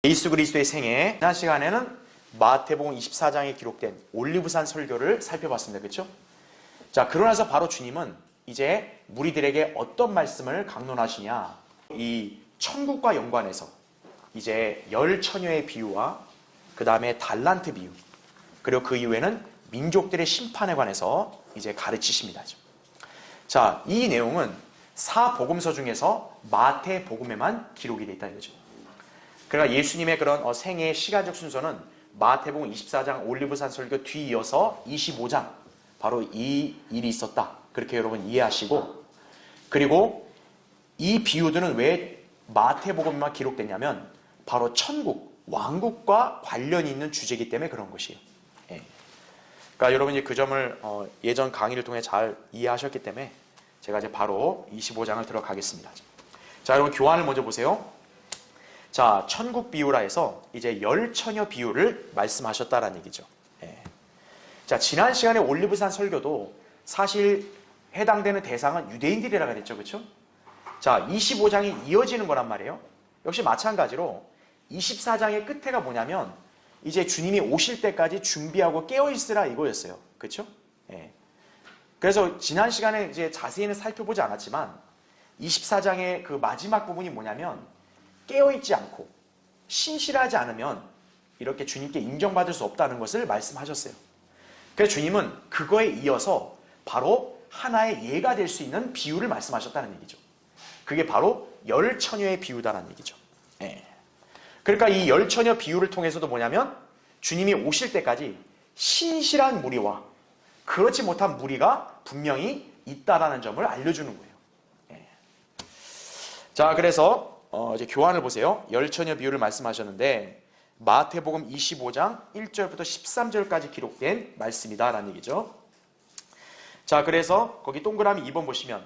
예수 그리스도의 생애, 지난 시간에는 마태복음 24장에 기록된 올리브산 설교를 살펴봤습니다. 그렇죠? 자, 그러고 나서 바로 주님은 이제 무리들에게 어떤 말씀을 강론하시냐, 이 천국과 연관해서 이제 열 처녀의 비유와 그 다음에 달란트 비유, 그리고 그 이후에는 민족들의 심판에 관해서 이제 가르치십니다. 자, 이 내용은 사복음서 중에서 마태복음에만 기록이 되어 있다 이거죠. 그러니까 예수님의 그런 생애의 시간적 순서는 마태복음 24장 올리브산 설교 뒤이어서 25장, 바로 이 일이 있었다, 그렇게 여러분 이해하시고, 그리고 이 비유들은 왜 마태복음에만 기록됐냐면 바로 천국, 왕국과 관련이 있는 주제이기 때문에 그런 것이에요. 예. 그러니까 여러분이 그 점을 예전 강의를 통해 잘 이해하셨기 때문에 제가 이제 바로 25장을 들어가겠습니다. 자, 여러분 교환을 먼저 보세요. 자, 천국 비유라 해서 이제 열 처녀 비유를 말씀하셨다라는 얘기죠. 예. 자, 지난 시간에 올리브산 설교도 사실 해당되는 대상은 유대인들이라고 했죠. 그렇죠? 자, 25장이 이어지는 거란 말이에요. 역시 마찬가지로 24장의 끝에가 뭐냐면 이제 주님이 오실 때까지 준비하고 깨어있으라 이거였어요. 그렇죠? 예. 그래서 지난 시간에 이제 자세히는 살펴보지 않았지만 24장의 그 마지막 부분이 뭐냐면 깨어있지 않고 신실하지 않으면 이렇게 주님께 인정받을 수 없다는 것을 말씀하셨어요. 그래서 주님은 그거에 이어서 바로 하나의 예가 될 수 있는 비유를 말씀하셨다는 얘기죠. 그게 바로 열 처녀의 비유다라는 얘기죠. 예. 그러니까 이 열 처녀 비유를 통해서도 뭐냐면 주님이 오실 때까지 신실한 무리와 그렇지 못한 무리가 분명히 있다라는 점을 알려주는 거예요. 예. 자, 그래서 이제 교환을 보세요. 열 처녀 비유를 말씀하셨는데 마태복음 25장 1절부터 13절까지 기록된 말씀이다라는 얘기죠. 자, 그래서 거기 동그라미 2번 보시면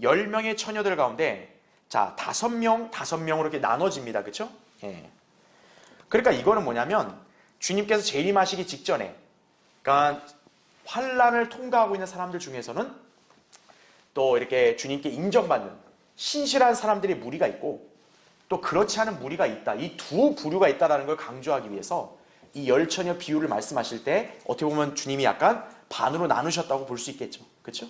10명의 처녀들 가운데 자, 5명으로 이렇게 나눠집니다. 그렇죠? 예. 그러니까 이거는 뭐냐면 주님께서 재림하시기 직전에, 그러니까 환란을 통과하고 있는 사람들 중에서는 또 이렇게 주님께 인정받는 신실한 사람들의 무리가 있고 또 그렇지 않은 무리가 있다. 이 두 부류가 있다는 걸 강조하기 위해서 이 열 처녀 비유를 말씀하실 때 어떻게 보면 주님이 약간 반으로 나누셨다고 볼 수 있겠죠. 그렇죠?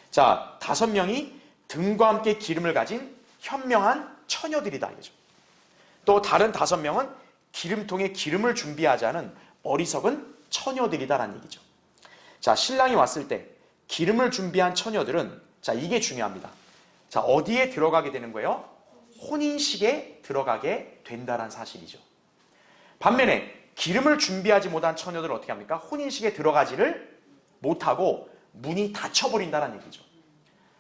자, 5명이 등과 함께 기름을 가진 현명한 처녀들이다 이거죠. 또 다른 5명은 기름통에 기름을 준비하지 않은 어리석은 처녀들이다라는 얘기죠. 자, 신랑이 왔을 때 기름을 준비한 처녀들은, 자, 이게 중요합니다. 자, 어디에 들어가게 되는 거예요? 혼인식에 들어가게 된다는 사실이죠. 반면에 기름을 준비하지 못한 처녀들은 어떻게 합니까? 혼인식에 들어가지를 못하고 문이 닫혀버린다는 얘기죠.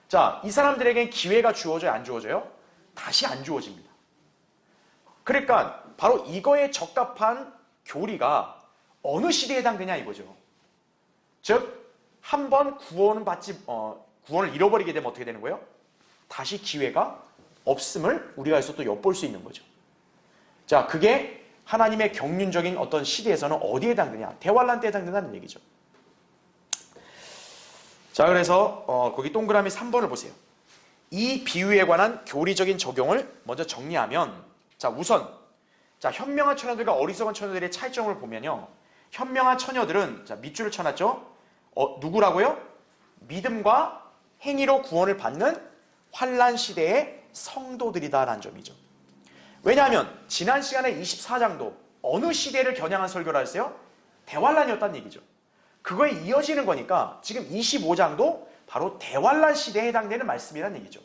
자, 이 사람들에겐 기회가 주어져요? 안 주어져요? 다시 안 주어집니다. 그러니까 바로 이거에 적합한 교리가 어느 시대에 해당되냐 이거죠. 즉, 한번 구원을 잃어버리게 되면 어떻게 되는 거예요? 다시 기회가 없음을 우리가 여기서 또 엿볼 수 있는 거죠. 자, 그게 하나님의 경륜적인 어떤 시대에서는 어디에 해당되냐? 대환란 때에 해당된다는 얘기죠. 자, 그래서 거기 동그라미 3번을 보세요. 이 비유에 관한 교리적인 적용을 먼저 정리하면, 자, 우선 자, 현명한 처녀들과 어리석은 처녀들의 차이점을 보면요, 현명한 처녀들은, 자, 밑줄을 쳐놨죠? 누구라고요? 믿음과 행위로 구원을 받는 환란 시대의 성도들이다라는 점이죠. 왜냐하면 지난 시간에 24장도 어느 시대를 겨냥한 설교라 했어요? 대환란이었다는 얘기죠. 그거에 이어지는 거니까 지금 25장도 바로 대환란 시대에 해당되는 말씀이라는 얘기죠.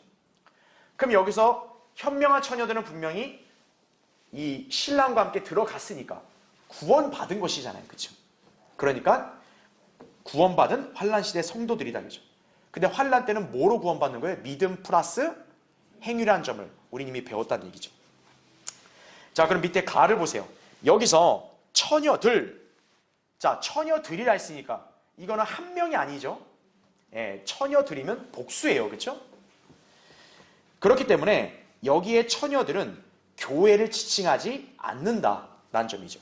그럼 여기서 현명한 처녀들은 분명히 이 신랑과 함께 들어갔으니까 구원받은 것이잖아요. 그렇죠? 그러니까 구원받은 환란 시대 성도들이다 그죠. 근데 환란 때는 뭐로 구원받는 거예요? 믿음 플러스 행위라는 점을 우리 이미 배웠다는 얘기죠. 자, 그럼 밑에 가를 보세요. 여기서 처녀들, 자, 처녀들이라 했으니까 이거는 한 명이 아니죠. 예, 처녀들이면 복수예요. 그렇죠? 그렇기 때문에 여기에 처녀들은 교회를 지칭하지 않는다라는 점이죠.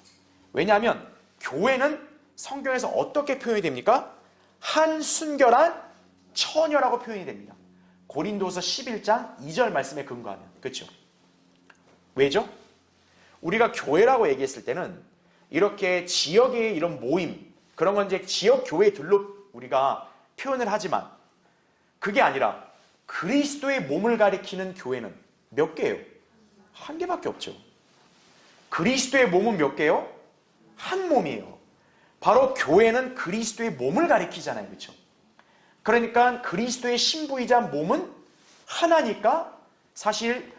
왜냐하면 교회는 성경에서 어떻게 표현이 됩니까? 한순결한 처녀라고 표현이 됩니다. 고린도서 11장 2절 말씀에 근거하면. 그렇죠? 왜죠? 우리가 교회라고 얘기했을 때는 이렇게 지역의 이런 모임, 그런 건 이제 지역 교회들로 우리가 표현을 하지만 그게 아니라 그리스도의 몸을 가리키는 교회는 몇 개예요? 한 개밖에 없죠. 그리스도의 몸은 몇 개요? 한 몸이에요. 바로 교회는 그리스도의 몸을 가리키잖아요. 그렇죠? 그러니까 그리스도의 신부이자 몸은 하나니까 사실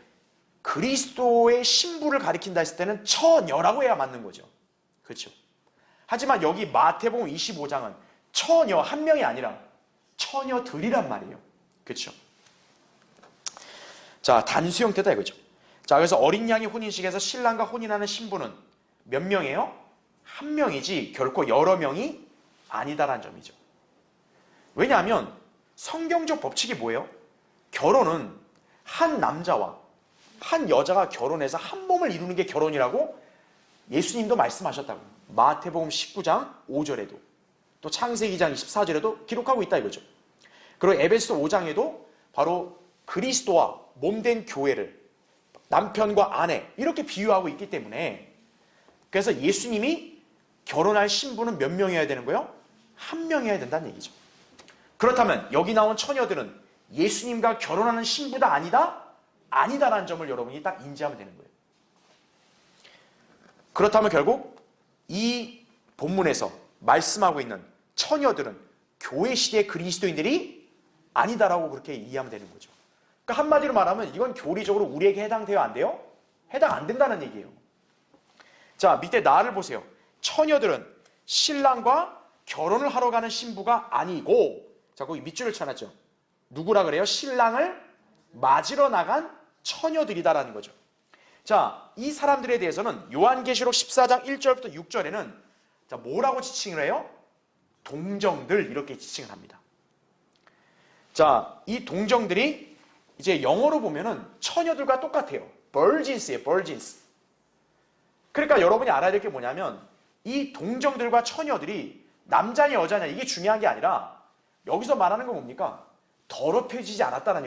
그리스도의 신부를 가리킨다 했을 때는 처녀라고 해야 맞는 거죠. 그렇죠? 하지만 여기 마태복음 25장은 처녀 한 명이 아니라 처녀들이란 말이에요. 그렇죠? 자, 단수 형태다 이거죠. 자, 그래서 어린 양의 혼인식에서 신랑과 혼인하는 신부는 몇 명이에요? 한 명이지 결코 여러 명이 아니다라는 점이죠. 왜냐하면 성경적 법칙이 뭐예요? 결혼은 한 남자와 한 여자가 결혼해서 한 몸을 이루는 게 결혼이라고 예수님도 말씀하셨다고. 마태복음 19장 5절에도 또 창세기 2장 24절에도 기록하고 있다 이거죠. 그리고 에베소 5장에도 바로 그리스도와 몸된 교회를 남편과 아내 이렇게 비유하고 있기 때문에 그래서 예수님이 결혼할 신부는 몇 명이어야 되는 거예요? 한 명이어야 된다는 얘기죠. 그렇다면 여기 나온 처녀들은 예수님과 결혼하는 신부다 아니다? 아니다라는 점을 여러분이 딱 인지하면 되는 거예요. 그렇다면 결국 이 본문에서 말씀하고 있는 처녀들은 교회 시대의 그리스도인들이 아니다라고 그렇게 이해하면 되는 거죠. 그러니까 한마디로 말하면 이건 교리적으로 우리에게 해당돼요? 안 돼요? 해당 안 된다는 얘기예요. 자, 밑에 나를 보세요. 처녀들은 신랑과 결혼을 하러 가는 신부가 아니고, 자, 거기 밑줄을 쳐놨죠. 누구라 그래요? 신랑을 맞으러 나간 처녀들이다라는 거죠. 자, 이 사람들에 대해서는 요한계시록 14장 1절부터 6절에는 자, 뭐라고 지칭을 해요? 동정들 이렇게 지칭을 합니다. 자, 이 동정들이 이제 영어로 보면은 처녀들과 똑같아요. virgins예요, virgins. 그러니까 여러분이 알아야 될 게 뭐냐면 이 동정들과 처녀들이 남자냐 여자냐 이게 중요한 게 아니라 여기서 말하는 건 뭡니까? 더럽혀지지 않았다는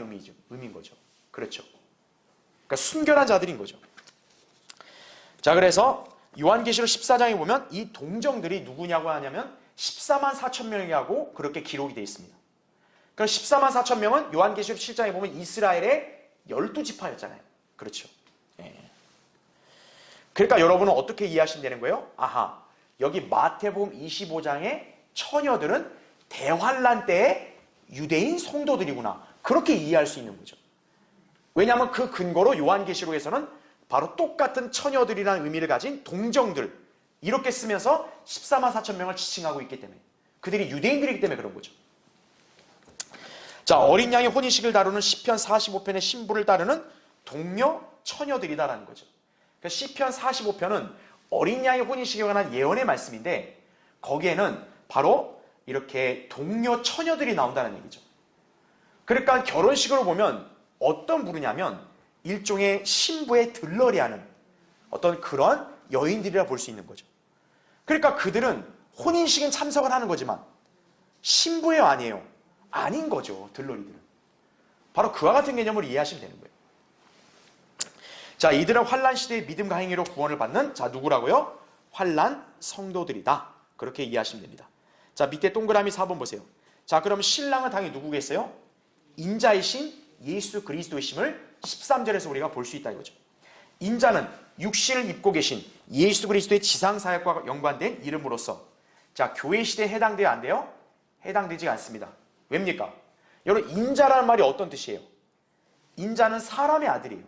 의미인 거죠. 그렇죠. 그러니까 순결한 자들인 거죠. 자, 그래서 요한계시록 14장에 보면 이 동정들이 누구냐고 하냐면 14만 4천 명이라고 그렇게 기록이 되어 있습니다. 그럼 14만 4천 명은 요한계시록 7장에 보면 이스라엘의 12지파였잖아요. 그렇죠. 예. 그러니까 여러분은 어떻게 이해하시면 되는 거예요? 아하, 여기 마태복음 25장의 처녀들은 대환란 때의 유대인 성도들이구나. 그렇게 이해할 수 있는 거죠. 왜냐하면 그 근거로 요한계시록에서는 바로 똑같은 처녀들이라는 의미를 가진 동정들 이렇게 쓰면서 14만 4천 명을 지칭하고 있기 때문에 그들이 유대인들이기 때문에 그런 거죠. 자, 어린 양의 혼인식을 다루는 시편 45편의 신부를 따르는 동료 처녀들이다라는 거죠. 그러니까 시편 45편은 어린 양의 혼인식에 관한 예언의 말씀인데 거기에는 바로 이렇게 동료 처녀들이 나온다는 얘기죠. 그러니까 결혼식으로 보면 어떤 부르냐면 일종의 신부의 들러리하는 어떤 그런 여인들이라 볼 수 있는 거죠. 그러니까 그들은 혼인식은 참석을 하는 거지만 신부예요 아니에요? 아닌 거죠. 들러리들은. 바로 그와 같은 개념을 이해하시면 되는 거예요. 자, 이들은 환란 시대의 믿음과 행위로 구원을 받는 자 누구라고요? 환란 성도들이다. 그렇게 이해하시면 됩니다. 자, 밑에 동그라미 4번 보세요. 자, 그럼 신랑은 당연히 누구겠어요? 인자이신 예수 그리스도이심을 13절에서 우리가 볼 수 있다 이거죠. 인자는 육신을 입고 계신 예수 그리스도의 지상사역과 연관된 이름으로서 자, 교회 시대에 해당돼요 안 돼요? 해당되지 않습니다. 왜입니까? 여러분, 인자라는 말이 어떤 뜻이에요? 인자는 사람의 아들이에요.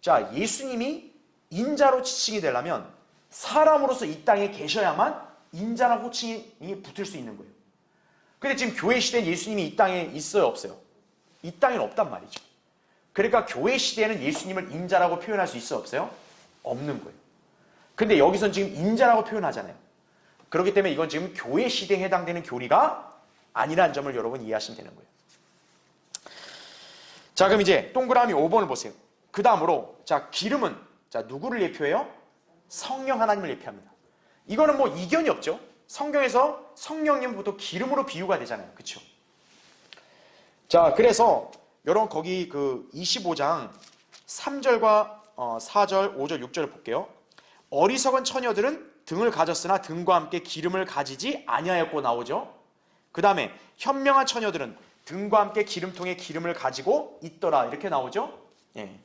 자, 예수님이 인자로 지칭이 되려면 사람으로서 이 땅에 계셔야만 인자라는 호칭이 붙을 수 있는 거예요. 근데 지금 교회 시대엔 예수님이 이 땅에 있어요 없어요? 이 땅에는 없단 말이죠. 그러니까 교회 시대에는 예수님을 인자라고 표현할 수 있어요 없어요? 없는 거예요. 근데 여기선 지금 인자라고 표현하잖아요. 그렇기 때문에 이건 지금 교회 시대에 해당되는 교리가 아니라는 점을 여러분 이해하시면 되는 거예요. 자, 그럼 이제 동그라미 5번을 보세요. 그 다음으로 자, 기름은 자, 누구를 예표해요? 성령 하나님을 예표합니다. 이거는 뭐 이견이 없죠. 성경에서 성령님은 보통 기름으로 비유가 되잖아요. 그렇죠? 자, 그래서 여러분 거기 그 25장 3절과 4절, 5절, 6절을 볼게요. 어리석은 처녀들은 등을 가졌으나 등과 함께 기름을 가지지 아니하였고 나오죠. 그 다음에 현명한 처녀들은 등과 함께 기름통에 기름을 가지고 있더라 이렇게 나오죠. 예.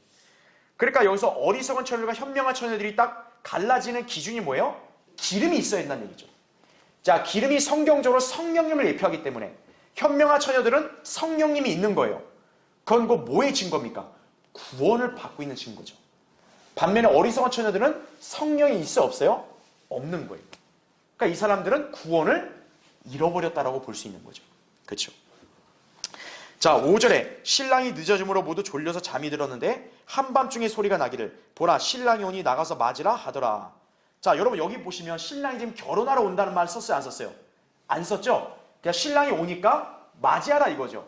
그러니까 여기서 어리석은 처녀들과 현명한 처녀들이 딱 갈라지는 기준이 뭐예요? 기름이 있어야 된다는 얘기죠. 자, 기름이 성경적으로 성령님을 예표하기 때문에 현명한 처녀들은 성령님이 있는 거예요. 그건 그 뭐의 증거입니까? 구원을 받고 있는 증거죠. 반면에 어리석은 처녀들은 성령이 있어 없어요? 없는 거예요. 그러니까 이 사람들은 구원을 잃어버렸다라고 볼 수 있는 거죠. 그렇죠? 자, 5절에 신랑이 늦어짐으로 모두 졸려서 잠이 들었는데 한밤중에 소리가 나기를 보라 신랑이 오니 나가서 맞으라 하더라. 자, 여러분 여기 보시면 신랑이 지금 결혼하러 온다는 말 썼어요? 안 썼어요? 안 썼죠? 그냥 신랑이 오니까 맞이하라 이거죠.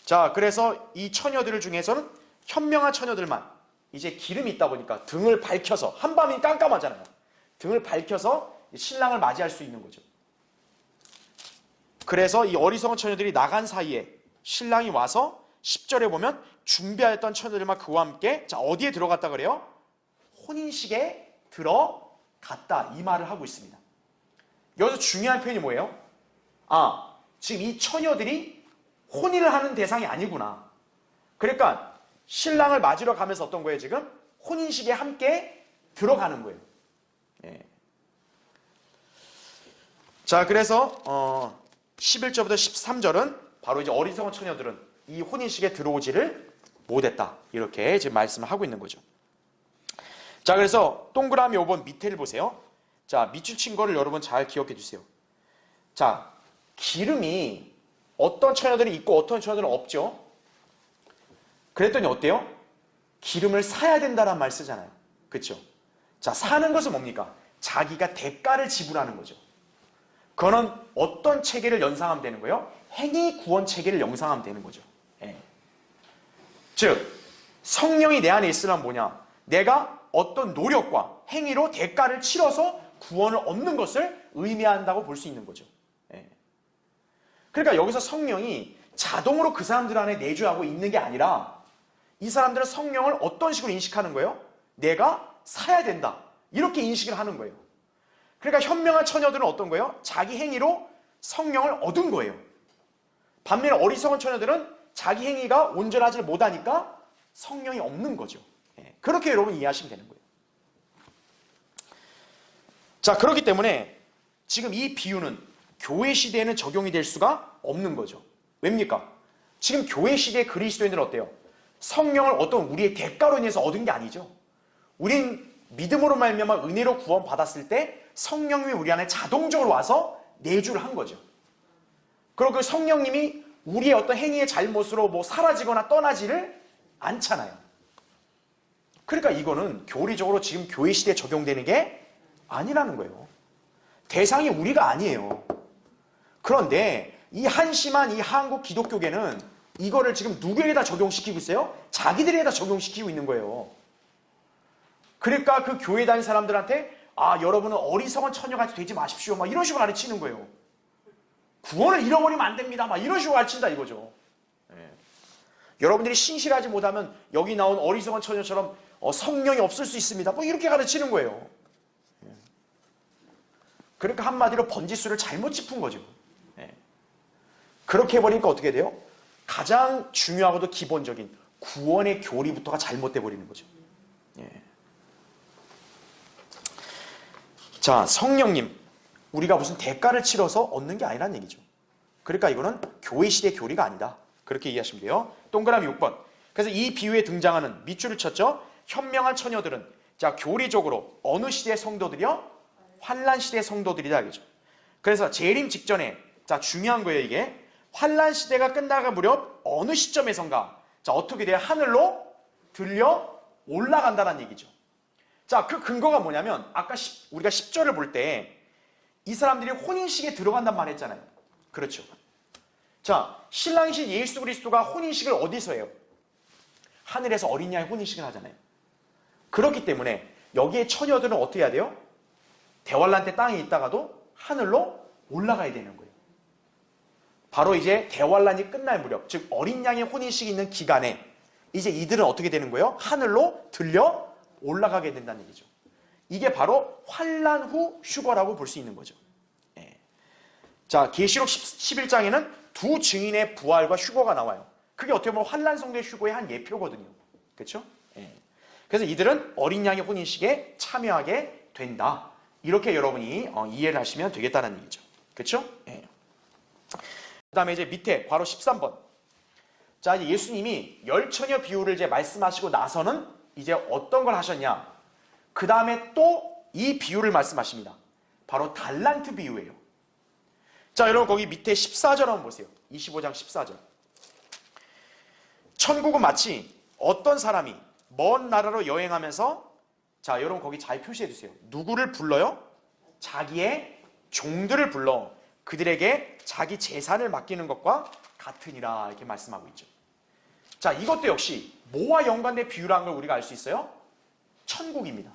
자, 그래서 이 처녀들 중에서는 현명한 처녀들만 이제 기름이 있다 보니까 등을 밝혀서 한밤이 깜깜하잖아요. 등을 밝혀서 신랑을 맞이할 수 있는 거죠. 그래서 이 어리석은 처녀들이 나간 사이에 신랑이 와서 10절에 보면 준비하였던 처녀들만 그와 함께 자 어디에 들어갔다 그래요? 혼인식에 들어갔다 이 말을 하고 있습니다. 여기서 중요한 표현이 뭐예요? 아, 지금 이 처녀들이 혼인을 하는 대상이 아니구나. 그러니까 신랑을 맞으러 가면서 어떤 거예요 지금? 혼인식에 함께 들어가는 거예요. 예. 자, 그래서 11절부터 13절은 바로 이제 어리석은 처녀들은 이 혼인식에 들어오지를 못했다. 이렇게 지금 말씀을 하고 있는 거죠. 자, 그래서 동그라미 5번 밑에를 보세요. 자, 밑줄 친 거를 여러분 잘 기억해 주세요. 자, 기름이 어떤 처녀들이 있고 어떤 처녀들은 없죠. 그랬더니 어때요? 기름을 사야 된다는 말 쓰잖아요. 그렇죠? 자, 사는 것은 뭡니까? 자기가 대가를 지불하는 거죠. 그거는 어떤 체계를 연상하면 되는 거예요? 행위 구원 체계를 연상하면 되는 거죠. 예. 즉 성령이 내 안에 있으면 뭐냐? 내가 어떤 노력과 행위로 대가를 치러서 구원을 얻는 것을 의미한다고 볼 수 있는 거죠. 예. 그러니까 여기서 성령이 자동으로 그 사람들 안에 내주하고 있는 게 아니라 이 사람들은 성령을 어떤 식으로 인식하는 거예요? 내가 사야 된다. 이렇게 인식을 하는 거예요. 그러니까 현명한 처녀들은 어떤 거예요? 자기 행위로 성령을 얻은 거예요. 반면에 어리석은 처녀들은 자기 행위가 온전하지 못하니까 성령이 없는 거죠. 그렇게 여러분 이해하시면 되는 거예요. 자, 그렇기 때문에 지금 이 비유는 교회 시대에는 적용이 될 수가 없는 거죠. 왜입니까? 지금 교회 시대의 그리스도인들은 어때요? 성령을 어떤 우리의 대가로 인해서 얻은 게 아니죠. 우린 믿음으로 말미암아 은혜로 구원받았을 때 성령님이 우리 안에 자동적으로 와서 내주를 한 거죠. 그리고 그 성령님이 우리의 어떤 행위의 잘못으로 뭐 사라지거나 떠나지를 않잖아요. 그러니까 이거는 교리적으로 지금 교회 시대에 적용되는 게 아니라는 거예요. 대상이 우리가 아니에요. 그런데 이 한심한 이 한국 기독교계는 이거를 지금 누구에게다 적용시키고 있어요? 자기들에게다 적용시키고 있는 거예요. 그러니까 그 교회 다니는 사람들한테 아, 여러분은 어리석은 처녀같이 되지 마십시오. 막 이런 식으로 가르치는 거예요. 구원을 잃어버리면 안 됩니다. 막 이런 식으로 가르친다 이거죠. 예. 여러분들이 신실하지 못하면 여기 나온 어리석은 처녀처럼 성령이 없을 수 있습니다. 뭐 이렇게 가르치는 거예요. 예. 그러니까 한마디로 번지수를 잘못 짚은 거죠. 예. 그렇게 해버리니까 어떻게 돼요? 가장 중요하고도 기본적인 구원의 교리부터가 잘못돼 버리는 거죠. 예. 자, 성령님, 우리가 무슨 대가를 치러서 얻는 게 아니라는 얘기죠. 그러니까 이거는 교회 시대 교리가 아니다. 그렇게 이해하시면 돼요. 동그라미 6번. 그래서 이 비유에 등장하는 밑줄을 쳤죠. 현명한 처녀들은 자, 교리적으로 어느 시대의 성도들이요? 환란 시대의 성도들이다 이거죠. 그래서 재림 직전에 자, 중요한 거예요, 이게. 환란 시대가 끝나가 무렵 어느 시점에선가 자, 어떻게 돼요? 하늘로 들려 올라간다는 얘기죠. 자, 그 근거가 뭐냐면 아까 우리가 10절을 볼 때 이 사람들이 혼인식에 들어간단 말 했잖아요. 그렇죠. 자, 신랑이신 예수 그리스도가 혼인식을 어디서 해요? 하늘에서 어린 양의 혼인식을 하잖아요. 그렇기 때문에 여기에 처녀들은 어떻게 해야 돼요? 대환란 때 땅에 있다가도 하늘로 올라가야 되는 거예요. 바로 이제 대환란이 끝날 무렵, 즉 어린 양의 혼인식이 있는 기간에 이제 이들은 어떻게 되는 거예요? 하늘로 들려 올라가게 된다는 얘기죠. 이게 바로 환난 후 휴거라고 볼 수 있는 거죠. 예. 자, 계시록 11장에는 두 증인의 부활과 휴거가 나와요. 그게 어떻게 보면 환난 성도의 휴거의 한 예표거든요. 그렇죠? 예. 그래서 이들은 어린 양의 혼인식에 참여하게 된다. 이렇게 여러분이 이해를 하시면 되겠다는 얘기죠. 그렇죠? 예. 그 다음에 이제 밑에 괄호 13번. 자, 이제 예수님이 열처녀 비유를 이제 말씀하시고 나서는 이제 어떤 걸 하셨냐? 그 다음에 또 이 비유를 말씀하십니다. 바로 달란트 비유예요. 자, 여러분 거기 밑에 14절 한번 보세요. 25장 14절. 천국은 마치 어떤 사람이 먼 나라로 여행하면서, 자, 여러분 거기 잘 표시해 주세요. 누구를 불러요? 자기의 종들을 불러 그들에게 자기 재산을 맡기는 것과 같으니라, 이렇게 말씀하고 있죠. 자, 이것도 역시 뭐와 연관된 비유라는 걸 우리가 알 수 있어요? 천국입니다.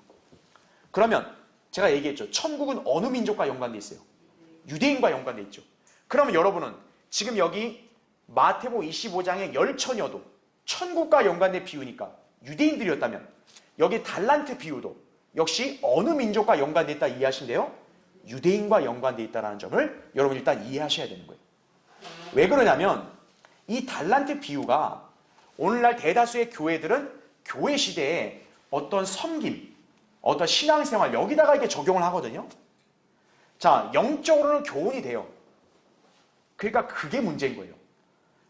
그러면 제가 얘기했죠. 천국은 어느 민족과 연관돼 있어요? 유대인과 연관돼 있죠. 그러면 여러분은 지금 여기 마태복음 25장의 열처녀도 천국과 연관된 비유니까 유대인들이었다면, 여기 달란트 비유도 역시 어느 민족과 연관돼 있다 이해하시면 돼요? 유대인과 연관돼 있다는 점을 여러분 일단 이해하셔야 되는 거예요. 왜 그러냐면 이 달란트 비유가 오늘날 대다수의 교회들은 교회 시대에 어떤 섬김, 어떤 신앙생활, 여기다가 이렇게 적용을 하거든요. 자, 영적으로는 교훈이 돼요. 그러니까 그게 문제인 거예요.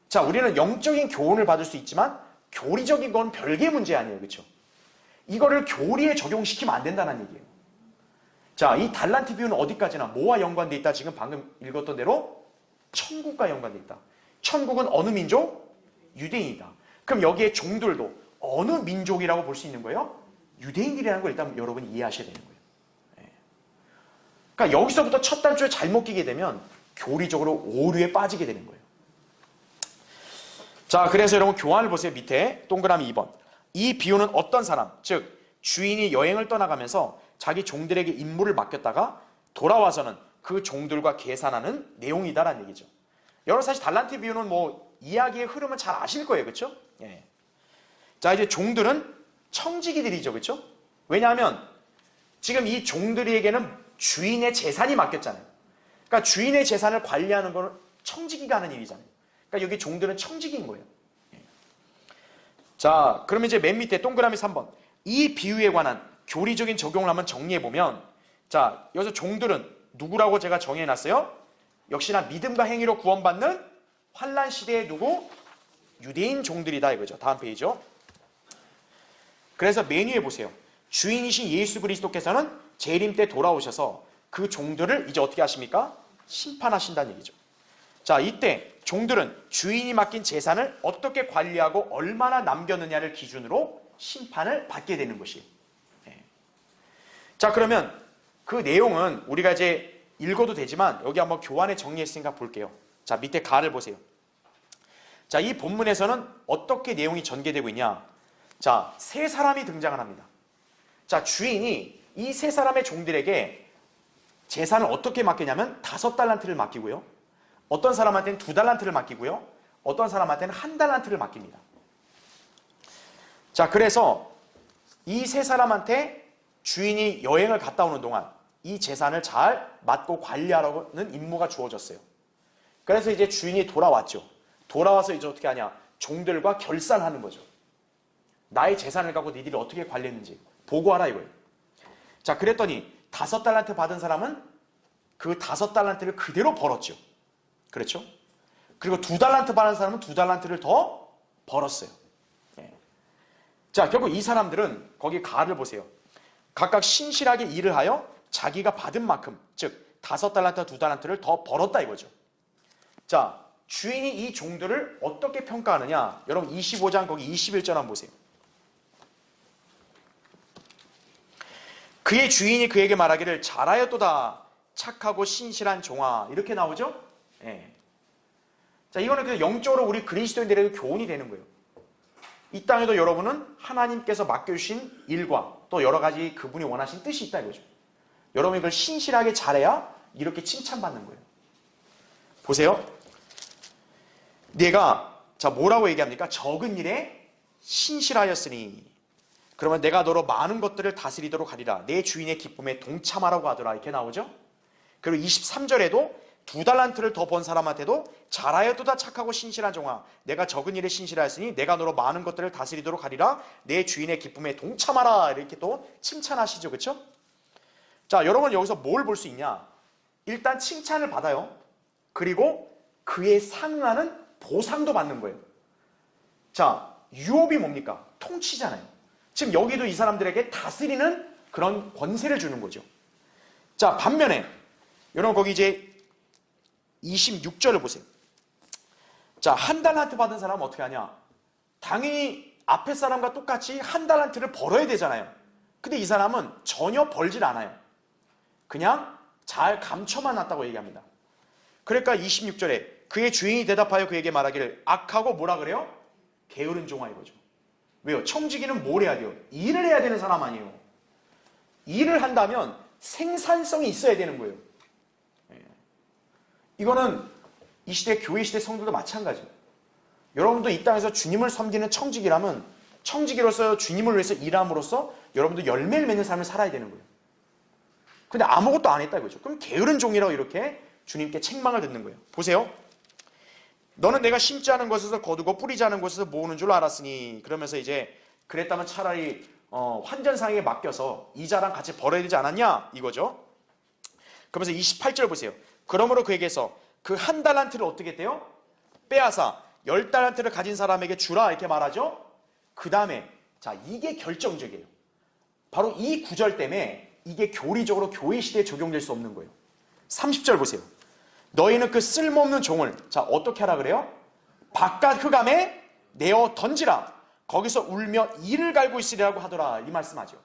자, 우리는 영적인 교훈을 받을 수 있지만 교리적인 건 별개의 문제 아니에요. 그렇죠? 이거를 교리에 적용시키면 안 된다는 얘기예요. 자, 이 달란트 비유는 어디까지나 뭐와 연관돼 있다? 지금 방금 읽었던 대로 천국과 연관돼 있다. 천국은 어느 민족? 유대인이다. 그럼 여기에 종들도 어느 민족이라고 볼 수 있는 거예요? 유대인들이라는 걸 일단 여러분이 이해하셔야 되는 거예요. 예. 그러니까 여기서부터 첫 단추에 잘못 끼게 되면 교리적으로 오류에 빠지게 되는 거예요. 자, 그래서 여러분 교환을 보세요. 밑에 동그라미 2번. 이 비유는 어떤 사람, 즉 주인이 여행을 떠나가면서 자기 종들에게 임무를 맡겼다가 돌아와서는 그 종들과 계산하는 내용이다라는 얘기죠. 여러분 사실 달란트 비유는 뭐 이야기의 흐름은 잘 아실 거예요. 그렇죠? 예. 자, 이제 종들은 청지기들이죠. 그렇죠? 왜냐하면 지금 이 종들에게는 주인의 재산이 맡겼잖아요. 그러니까 주인의 재산을 관리하는 건 청지기가 하는 일이잖아요. 그러니까 여기 종들은 청지기인 거예요. 예. 자, 그러면 이제 맨 밑에 동그라미 3번. 이 비유에 관한 교리적인 적용을 한번 정리해보면, 자, 여기서 종들은 누구라고 제가 정해놨어요? 역시나 믿음과 행위로 구원받는 환난 시대의 누구? 유대인 종들이다 이거죠. 다음 페이지죠. 그래서 메뉴에 보세요. 주인이신 예수 그리스도께서는 재림 때 돌아오셔서 그 종들을 이제 어떻게 하십니까? 심판하신다는 얘기죠. 자, 이때 종들은 주인이 맡긴 재산을 어떻게 관리하고 얼마나 남겼느냐를 기준으로 심판을 받게 되는 것이에요. 네. 자, 그러면 그 내용은 우리가 이제 읽어도 되지만 여기 한번 교환에 정리했으니까 볼게요. 자, 밑에 가를 보세요. 자, 이 본문에서는 어떻게 내용이 전개되고 있냐? 자, 세 사람이 등장을 합니다. 자, 주인이 이 세 사람의 종들에게 재산을 어떻게 맡기냐면 5달란트를 맡기고요. 어떤 사람한테는 2달란트를 맡기고요. 어떤 사람한테는 1달란트를 맡깁니다. 자, 그래서 이 세 사람한테 주인이 여행을 갔다 오는 동안 이 재산을 잘 맡고 관리하라는 임무가 주어졌어요. 그래서 이제 주인이 돌아왔죠. 돌아와서 이제 어떻게 하냐? 종들과 결산하는 거죠. 나의 재산을 갖고 니들이 어떻게 관리했는지 보고하라 이거예요. 자, 그랬더니 5달란트 받은 사람은 그 5달란트를 그대로 벌었죠. 그렇죠? 그리고 2달란트 받은 사람은 2달란트를 더 벌었어요. 예. 자, 결국 이 사람들은 거기 가를 보세요. 각각 신실하게 일을 하여 자기가 받은 만큼, 즉 5달란트, 2달란트를 더 벌었다 이거죠. 자, 주인이 이 종들을 어떻게 평가하느냐? 여러분 25장 거기 21절 한번 보세요. 그의 주인이 그에게 말하기를 잘하였도다 착하고 신실한 종아, 이렇게 나오죠? 예. 자, 이거는 그냥 영적으로 우리 그리스도인들에게 교훈이 되는 거예요. 이 땅에도 여러분은 하나님께서 맡겨주신 일과 또 여러 가지 그분이 원하신 뜻이 있다 이거죠. 여러분이 그걸 신실하게 잘해야 이렇게 칭찬받는 거예요. 보세요. 내가, 자, 뭐라고 얘기합니까? 적은 일에 신실하였으니 그러면 내가 너로 많은 것들을 다스리도록 하리라. 내 주인의 기쁨에 동참하라고 하더라. 이렇게 나오죠. 그리고 23절에도 2달란트를 더 번 사람한테도 잘하였도다 착하고 신실한 종아 내가 적은 일에 신실하였으니 내가 너로 많은 것들을 다스리도록 하리라. 내 주인의 기쁨에 동참하라. 이렇게 또 칭찬하시죠. 그렇죠? 자, 여러분 여기서 뭘 볼 수 있냐? 일단 칭찬을 받아요. 그리고 그에 상응하는 보상도 받는 거예요. 자, 유업이 뭡니까? 통치잖아요. 지금 여기도 이 사람들에게 다스리는 그런 권세를 주는 거죠. 자, 반면에 여러분 거기 이제 26절을 보세요. 자, 1달란트 받은 사람은 어떻게 하냐? 당연히 앞에 사람과 똑같이 1달란트를 벌어야 되잖아요. 근데 이 사람은 전혀 벌질 않아요. 그냥 잘 감춰만 놨다고 얘기합니다. 그러니까 26절에 그의 주인이 대답하여 그에게 말하기를 악하고 뭐라 그래요? 게으른 종아 이거죠. 왜요? 청지기는 뭘 해야 돼요? 일을 해야 되는 사람 아니에요. 일을 한다면 생산성이 있어야 되는 거예요. 이거는 이 시대 교회 시대 성도도 마찬가지예요. 여러분도 이 땅에서 주님을 섬기는 청지기라면 청지기로서 주님을 위해서 일함으로써 여러분도 열매를 맺는 삶을 살아야 되는 거예요. 근데 아무것도 안 했다 이거죠. 그럼 게으른 종이라고 이렇게 주님께 책망을 듣는 거예요. 보세요. 너는 내가 심지 않은 것에서 거두고 뿌리지 않은 곳에서 모으는 줄 알았으니 그러면서 이제 그랬다면 차라리 환전상에게 맡겨서 이자랑 같이 벌어야 되지 않았냐 이거죠. 그러면서 28절 보세요. 그러므로 그에게서 그 1달란트를 어떻게 했대요? 빼앗아 10달란트를 가진 사람에게 주라 이렇게 말하죠. 그 다음에 자 이게 결정적이에요. 바로 이 구절 때문에 이게 교리적으로 교회 시대에 적용될 수 없는 거예요. 30절 보세요. 너희는 그 쓸모없는 종을 자 어떻게 하라 그래요? 바깥 흑암에 내어 던지라. 거기서 울며 이를 갈고 있으리라고 하더라. 이 말씀하죠.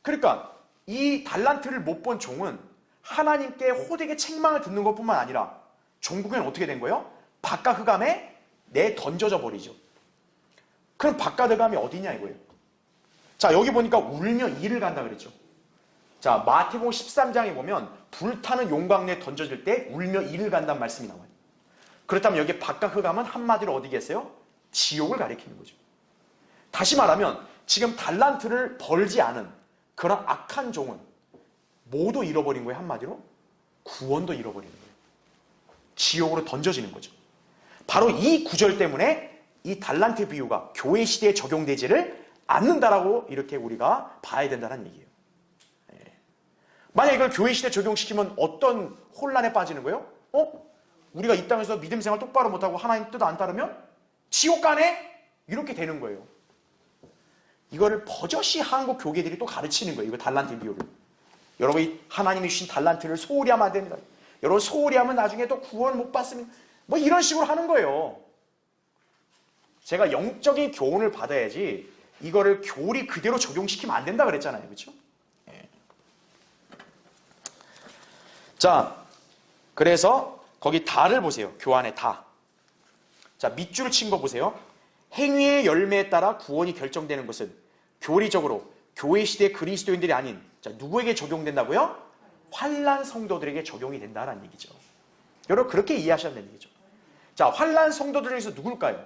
그러니까 이 달란트를 못 본 종은 하나님께 호되게 책망을 듣는 것뿐만 아니라 종국에는 어떻게 된 거예요? 바깥 흑암에 내 던져져 버리죠. 그럼 바깥 흑암이 어디냐 이거예요. 자 여기 보니까 울며 이를 간다 그랬죠. 자 마태복음 13장에 보면 불타는 용광로에 던져질 때 울며 이를 간다는 말씀이 나와요. 그렇다면 여기 바깥 흑암은 한마디로 어디겠어요? 지옥을 가리키는 거죠. 다시 말하면 지금 달란트를 벌지 않은 그런 악한 종은 모두 잃어버린 거예요. 한마디로 구원도 잃어버리는 거예요. 지옥으로 던져지는 거죠. 바로 이 구절 때문에 이 달란트 비유가 교회 시대에 적용되지를 않는다라고 이렇게 우리가 봐야 된다는 얘기예요. 만약 이걸 교회 시대에 적용시키면 어떤 혼란에 빠지는 거예요? 우리가 이 땅에서 믿음 생활 똑바로 못하고 하나님 뜻 안 따르면 지옥 가네? 이렇게 되는 거예요. 이거를 버젓이 한국 교계들이 또 가르치는 거예요. 이거 달란트 비유를. 여러분이 하나님이 주신 달란트를 소홀히 하면 안 됩니다. 여러분 소홀히 하면 나중에 또 구원 못 받으면 뭐 이런 식으로 하는 거예요. 제가 영적인 교훈을 받아야지 이거를 교리 그대로 적용시키면 안 된다 그랬잖아요. 그렇죠? 예. 자, 그래서 거기 다를 보세요. 교환의 다. 자, 밑줄을 친 거 보세요. 행위의 열매에 따라 구원이 결정되는 것은 교리적으로 교회 시대 그리스도인들이 아닌 자, 누구에게 적용된다고요? 환난 성도들에게 적용이 된다는 얘기죠. 여러분 그렇게 이해하셔야 되는 얘기죠. 자, 환난 성도들 중에서 누굴까요?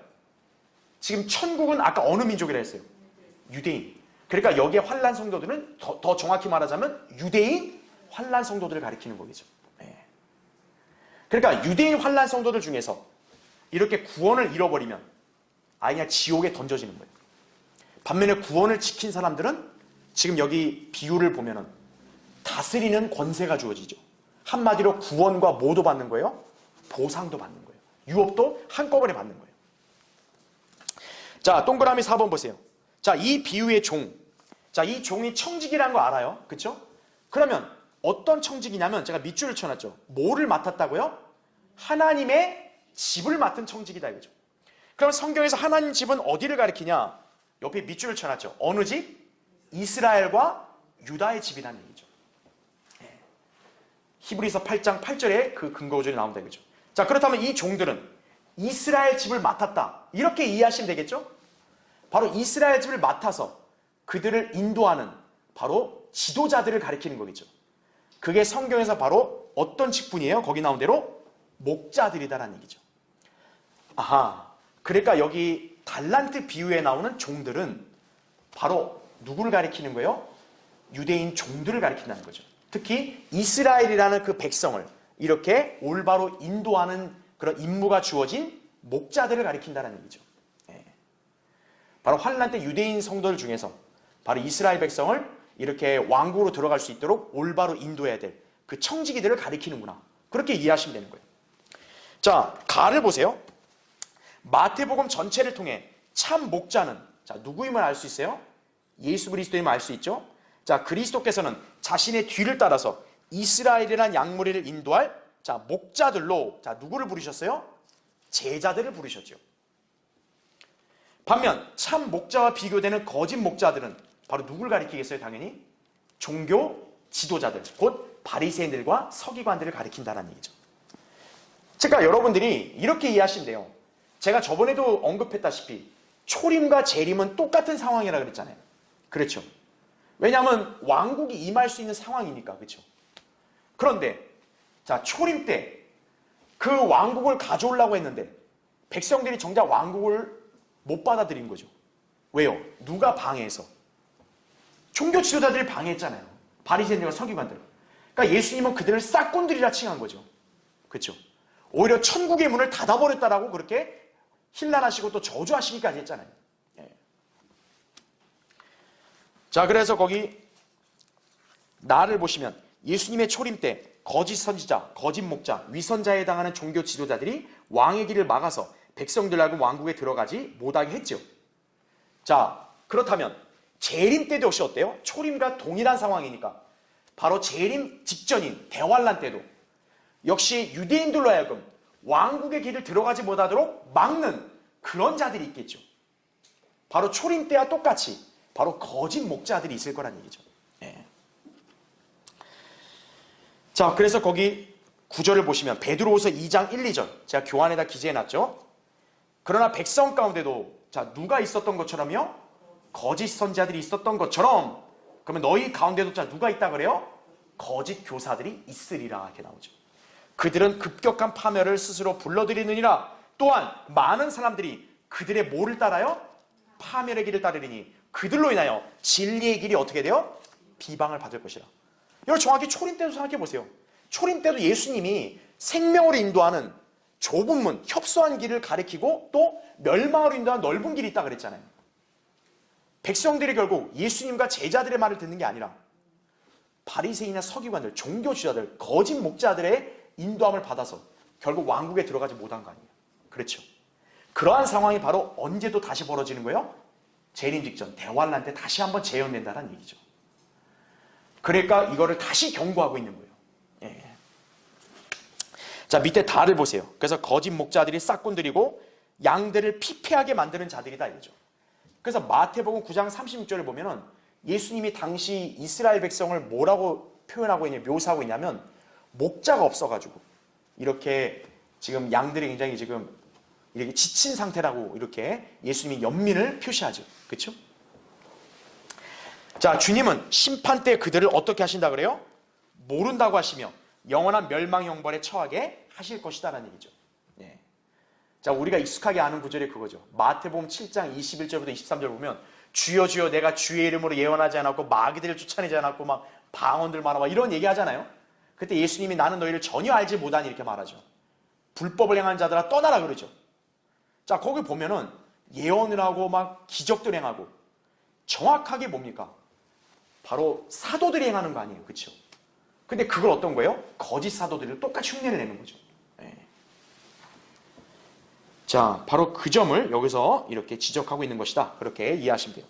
지금 천국은 아까 어느 민족이라 했어요? 유대인. 그러니까 여기에 환난 성도들은 더 정확히 말하자면 유대인 환난 성도들을 가리키는 거겠죠. 네. 그러니까 유대인 환난 성도들 중에서 이렇게 구원을 잃어버리면 아예 그냥 지옥에 던져지는 거예요. 반면에 구원을 지킨 사람들은 지금 여기 비유를 보면은 다스리는 권세가 주어지죠. 한마디로 구원과 뭐도 받는 거예요? 보상도 받는 거예요. 유업도 한꺼번에 받는 거예요. 자, 동그라미 4번 보세요. 자, 이 비유의 종. 자, 이 종이 청지기라는 거 알아요? 그렇죠? 그러면 어떤 청지기냐면 제가 밑줄을 쳐놨죠. 뭐를 맡았다고요? 하나님의 집을 맡은 청지기다 이거죠. 그럼 성경에서 하나님 집은 어디를 가리키냐? 옆에 밑줄을 쳐놨죠. 어느 집? 이스라엘과 유다의 집이라는 얘기죠. 히브리서 8장 8절에 그 근거 구절이 나온다 이거죠. 자, 그렇다면 이 종들은 이스라엘 집을 맡았다. 이렇게 이해하시면 되겠죠? 바로 이스라엘 집을 맡아서 그들을 인도하는 바로 지도자들을 가리키는 거겠죠. 그게 성경에서 바로 어떤 직분이에요? 거기 나온 대로 목자들이다라는 얘기죠. 아하, 그러니까 여기 달란트 비유에 나오는 종들은 바로 누구를 가리키는 거예요? 유대인 종들을 가리킨다는 거죠. 특히 이스라엘이라는 그 백성을 이렇게 올바로 인도하는 그런 임무가 주어진 목자들을 가리킨다는 얘기죠. 바로 환난 때 유대인 성도들 중에서 바로 이스라엘 백성을 이렇게 왕국으로 들어갈 수 있도록 올바로 인도해야 될 그 청지기들을 가리키는구나. 그렇게 이해하시면 되는 거예요. 자, 가를 보세요. 마태복음 전체를 통해 참 목자는 자, 누구임을 알 수 있어요? 예수 그리스도임을 알 수 있죠. 자, 그리스도께서는 자신의 뒤를 따라서 이스라엘이라는 양무리를 인도할 자, 목자들로 자, 누구를 부르셨어요? 제자들을 부르셨죠. 반면 참 목자와 비교되는 거짓 목자들은 바로 누굴 가리키겠어요? 당연히 종교 지도자들, 곧 바리새인들과 서기관들을 가리킨다는 얘기죠. 그러니까 여러분들이 이렇게 이해하시면 돼요. 제가 저번에도 언급했다시피 초림과 재림은 똑같은 상황이라 그랬잖아요. 그렇죠. 왜냐하면 왕국이 임할 수 있는 상황이니까. 그렇죠. 그런데 자, 초림 때 그 왕국을 가져오려고 했는데 백성들이 정작 왕국을 못 받아들인 거죠. 왜요? 누가 방해해서? 종교 지도자들이 방해했잖아요. 바리새인들과 서기관들. 그러니까 예수님은 그들을 싹꾼들이라 칭한 거죠. 그렇죠. 오히려 천국의 문을 닫아버렸다라고 그렇게 힐난하시고 또 저주하시기까지 했잖아요. 예. 자, 그래서 거기 나를 보시면 예수님의 초림 때 거짓 선지자, 거짓 목자, 위선자에 해당하는 종교 지도자들이 왕의 길을 막아서 백성들하고 왕국에 들어가지 못하게 했죠. 자, 그렇다면 재림 때도 역시 어때요? 초림과 동일한 상황이니까 바로 재림 직전인 대환란 때도 역시 유대인들로 하여금 왕국의 길을 들어가지 못하도록 막는 그런 자들이 있겠죠. 바로 초림 때와 똑같이 바로 거짓 목자들이 있을 거란 얘기죠. 예. 자, 그래서 거기 9절을 보시면 베드로후서 2장 1, 2절 제가 교환에다 기재해놨죠. 그러나 백성 가운데도 자, 누가 있었던 것처럼요? 거짓 선지자들이 있었던 것처럼 그러면 너희 가운데도 자, 누가 있다 그래요? 거짓 교사들이 있으리라 이렇게 나오죠. 그들은 급격한 파멸을 스스로 불러들이느니라. 또한 많은 사람들이 그들의 뭐를 따라요? 파멸의 길을 따르리니 그들로 인하여 진리의 길이 어떻게 돼요? 비방을 받을 것이라. 여러분 정확히 초림 때도 생각해 보세요. 초림 때도 예수님이 생명으로 인도하는 좁은 문, 협소한 길을 가리키고 또 멸망으로 인도하는 넓은 길이 있다 그랬잖아요. 백성들이 결국 예수님과 제자들의 말을 듣는 게 아니라 바리새인이나 서기관들, 종교주자들, 거짓 목자들의 인도함을 받아서 결국 왕국에 들어가지 못한 거 아니에요. 그렇죠. 그러한 상황이 바로 언제도 다시 벌어지는 거예요? 재림 직전, 대환란 때 다시 한번 재현된다는 얘기죠. 그러니까 이거를 다시 경고하고 있는 거예요. 예. 자, 밑에 다를 보세요. 그래서 거짓 목자들이 싹꾼들이고 양들을 피폐하게 만드는 자들이다 이거죠. 그래서 마태복음 9장 36절을 보면은 예수님이 당시 이스라엘 백성을 뭐라고 표현하고 있냐, 묘사하고 있냐면 목자가 없어가지고 이렇게 지금 양들이 굉장히 지금 이렇게 지친 상태라고 이렇게 예수님이 연민을 표시하죠. 그렇죠? 자, 주님은 심판 때 그들을 어떻게 하신다 그래요? 모른다고 하시며 영원한 멸망 형벌에 처하게 하실 것이다라는 얘기죠. 예. 자, 우리가 익숙하게 아는 구절이 그거죠. 마태복음 7장 21절부터 23절 보면 주여 주여 내가 주의 이름으로 예언하지 않았고 마귀들을 쫓아내지 않았고 막 방언들 말하고 이런 얘기 하잖아요. 그때 예수님이 나는 너희를 전혀 알지 못하니 이렇게 말하죠. 불법을 행하는 자들아 떠나라 그러죠. 자, 거기 보면은 예언을 하고 막 기적들 행하고 정확하게 뭡니까? 바로 사도들이 행하는 거 아니에요. 그렇죠? 근데 그걸 어떤 거예요? 거짓 사도들을 똑같이 흉내를 내는 거죠. 네. 자, 바로 그 점을 여기서 이렇게 지적하고 있는 것이다. 그렇게 이해하시면 돼요.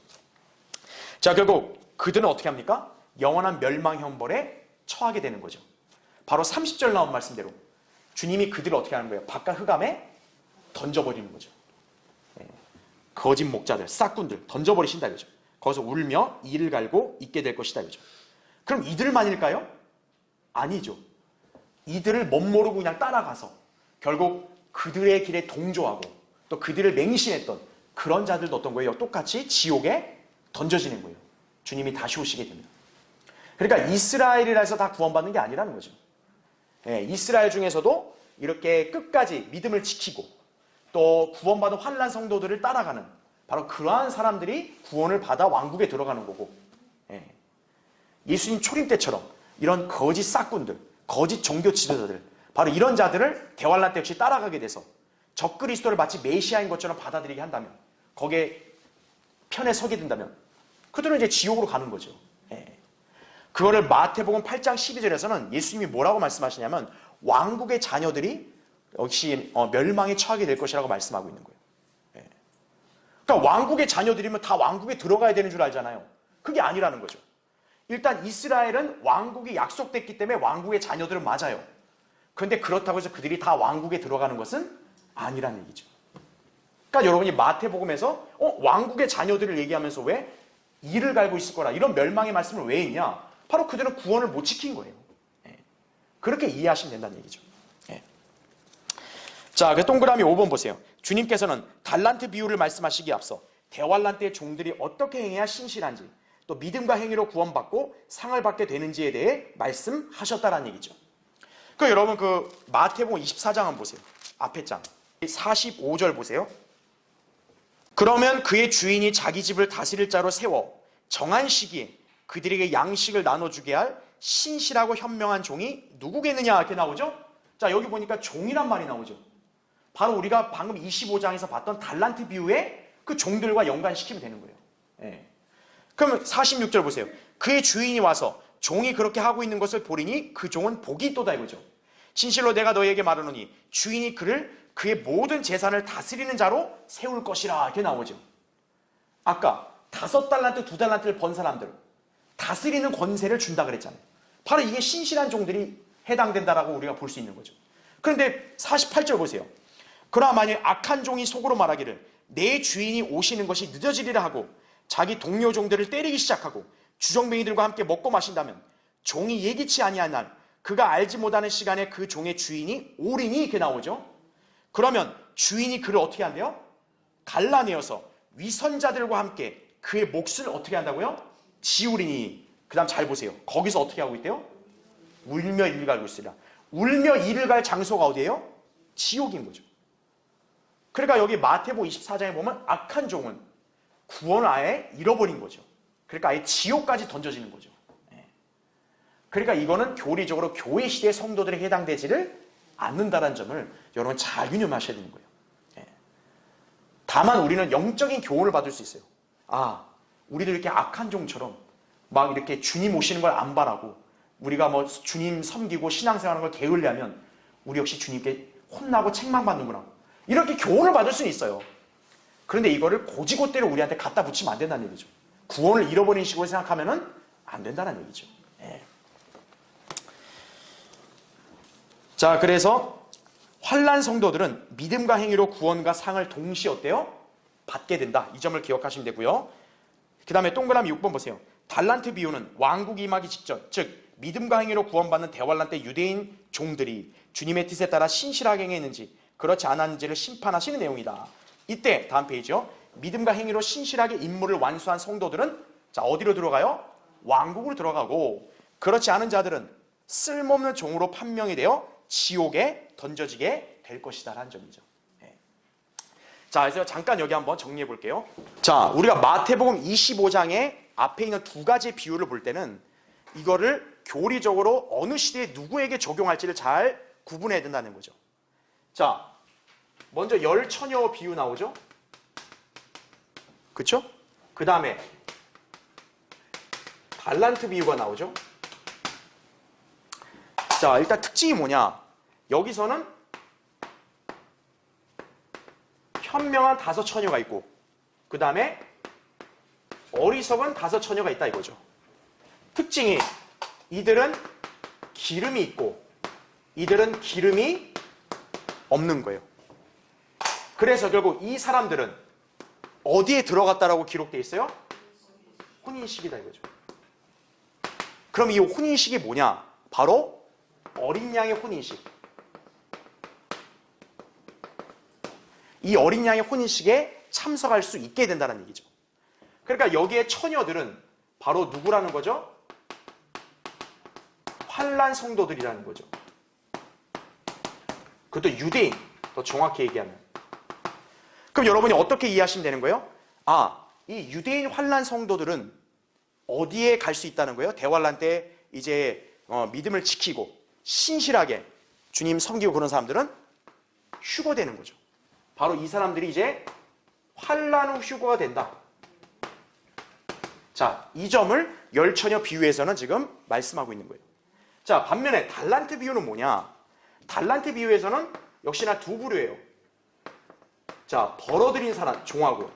자, 결국 그들은 어떻게 합니까? 영원한 멸망 형벌에 처하게 되는 거죠. 바로 30절 나온 말씀대로 주님이 그들을 어떻게 하는 거예요? 바깥 흑암에 던져버리는 거죠. 네. 거짓 목자들, 싹꾼들 던져버리신다 이거죠. 거기서 울며 이를 갈고 있게 될 것이다 이거죠. 그럼 이들만일까요? 아니죠. 이들을 멋모르고 그냥 따라가서 결국 그들의 길에 동조하고 또 그들을 맹신했던 그런 자들도 어떤 거예요? 똑같이 지옥에 던져지는 거예요. 주님이 다시 오시게 됩니다. 그러니까 이스라엘이라 해서 다 구원받는 게 아니라는 거죠. 예, 이스라엘 중에서도 이렇게 끝까지 믿음을 지키고 또 구원받은 환난 성도들을 따라가는 바로 그러한 사람들이 구원을 받아 왕국에 들어가는 거고, 예. 예수님 초림 때처럼 이런 거짓 싹군들, 거짓 종교 지도자들, 바로 이런 자들을 대환란 때 역시 따라가게 돼서 적그리스도를 마치 메시아인 것처럼 받아들이게 한다면, 거기에 편에 서게 된다면 그들은 이제 지옥으로 가는 거죠. 예. 그거를 마태복음 8장 12절에서는 예수님이 뭐라고 말씀하시냐면 왕국의 자녀들이 역시 멸망에 처하게 될 것이라고 말씀하고 있는 거예요. 예. 그러니까 왕국의 자녀들이면 다 왕국에 들어가야 되는 줄 알잖아요. 그게 아니라는 거죠. 일단 이스라엘은 왕국이 약속됐기 때문에 왕국의 자녀들은 맞아요. 그런데 그렇다고 해서 그들이 다 왕국에 들어가는 것은 아니라는 얘기죠. 그러니까 여러분이 마태복음에서 왕국의 자녀들을 얘기하면서 왜 이를 갈고 있을 거라 이런 멸망의 말씀을 왜 했냐? 바로 그들은 구원을 못 지킨 거예요. 예. 그렇게 이해하시면 된다는 얘기죠. 예. 자, 그 동그라미 5번 보세요. 주님께서는 달란트 비유를 말씀하시기에 앞서 대환란 때의 종들이 어떻게 행해야 신실한지, 또 믿음과 행위로 구원받고 상을 받게 되는지에 대해 말씀하셨다라는 얘기죠. 그 여러분 그 마태복음 24장 한번 보세요. 앞에 장 45절 보세요. 그러면 그의 주인이 자기 집을 다스릴 자로 세워 정한 시기에 그들에게 양식을 나눠주게 할 신실하고 현명한 종이 누구겠느냐 이렇게 나오죠. 자, 여기 보니까 종이란 말이 나오죠. 바로 우리가 방금 25장에서 봤던 달란트 비유의 그 종들과 연관시키면 되는 거예요. 예. 그러면 46절 보세요. 그의 주인이 와서 종이 그렇게 하고 있는 것을 보리니 그 종은 복이 있도다 이거죠. 진실로 내가 너희에게 말하노니 주인이 그를 그의 모든 재산을 다스리는 자로 세울 것이라 이렇게 나오죠. 아까 5달란트, 2달란트를 번 사람들 다스리는 권세를 준다 그랬잖아요. 바로 이게 신실한 종들이 해당된다라고 우리가 볼 수 있는 거죠. 그런데 48절 보세요. 그러나 만일 악한 종이 속으로 말하기를 내 주인이 오시는 것이 늦어지리라 하고 자기 동료 종들을 때리기 시작하고 주정뱅이들과 함께 먹고 마신다면 종이 예기치 아니한 날 그가 알지 못하는 시간에 그 종의 주인이 오리니 이렇게 나오죠. 그러면 주인이 그를 어떻게 한대요? 갈라내어서 위선자들과 함께 그의 몫을 어떻게 한다고요? 지우리니. 그 다음 잘 보세요. 거기서 어떻게 하고 있대요? 울며 이를 갈고 있으리라. 울며 이를 갈 장소가 어디예요? 지옥인 거죠. 그러니까 여기 마태복음 24장에 보면 악한 종은 구원을 아예 잃어버린 거죠. 그러니까 아예 지옥까지 던져지는 거죠. 그러니까 이거는 교리적으로 교회 시대의 성도들에 해당되지를 않는다는 점을 여러분 잘 유념하셔야 되는 거예요. 다만 우리는 영적인 교훈을 받을 수 있어요. 아, 우리도 이렇게 악한 종처럼 막 이렇게 주님 오시는 걸 안 바라고 우리가 뭐 주님 섬기고 신앙생활하는 걸 게을리하면 우리 역시 주님께 혼나고 책망받는구나. 이렇게 교훈을 받을 수는 있어요. 그런데 이거를 고지고대로 우리한테 갖다 붙이면 안 된다는 얘기죠. 구원을 잃어버린 식으로 생각하면 안 된다는 얘기죠. 예. 자, 그래서 환난 성도들은 믿음과 행위로 구원과 상을 동시에 어때요? 받게 된다. 이 점을 기억하시면 되고요. 그 다음에 동그라미 6번 보세요. 달란트 비유는 왕국이 임하기 직전, 즉 믿음과 행위로 구원받는 대환란 때 유대인 종들이 주님의 뜻에 따라 신실하게 행했는지 그렇지 않았는지를 심판하시는 내용이다. 이때 다음 페이지요. 믿음과 행위로 신실하게 임무를 완수한 성도들은 자 어디로 들어가요? 왕국으로 들어가고 그렇지 않은 자들은 쓸모없는 종으로 판명이 되어 지옥에 던져지게 될 것이다 라는 점이죠. 자, 그래서 잠깐 여기 한번 정리해 볼게요. 자, 우리가 마태복음 25장에 앞에 있는 두 가지 비유를 볼 때는 이거를 교리적으로 어느 시대에 누구에게 적용할지를 잘 구분해야 된다는 거죠. 자, 먼저 열 처녀 비유 나오죠? 그쵸? 그 다음에 달란트 비유가 나오죠? 자, 일단 특징이 뭐냐? 여기서는 현명한 5 처녀가 있고 그 다음에 어리석은 5 처녀가 있다 이거죠. 특징이 이들은 기름이 있고 이들은 기름이 없는 거예요. 그래서 결국 이 사람들은 어디에 들어갔다라고 기록되어 있어요? 혼인식이다 이거죠. 그럼 이 혼인식이 뭐냐? 바로 어린 양의 혼인식. 이 어린 양의 혼인식에 참석할 수 있게 된다는 얘기죠. 그러니까 여기에 처녀들은 바로 누구라는 거죠? 환난 성도들이라는 거죠. 그것도 유대인, 더 정확히 얘기하면. 그럼 여러분이 어떻게 이해하시면 되는 거예요? 아, 이 유대인 환란 성도들은 어디에 갈 수 있다는 거예요? 대환란 때 이제 믿음을 지키고 신실하게 주님 섬기고 그런 사람들은 휴거되는 거죠. 바로 이 사람들이 이제 환란 후 휴거가 된다. 자, 이 점을 열처녀 비유에서는 지금 말씀하고 있는 거예요. 자, 반면에 달란트 비유는 뭐냐? 달란트 비유에서는 역시나 두 부류예요. 자, 벌어들인 사람, 종하고,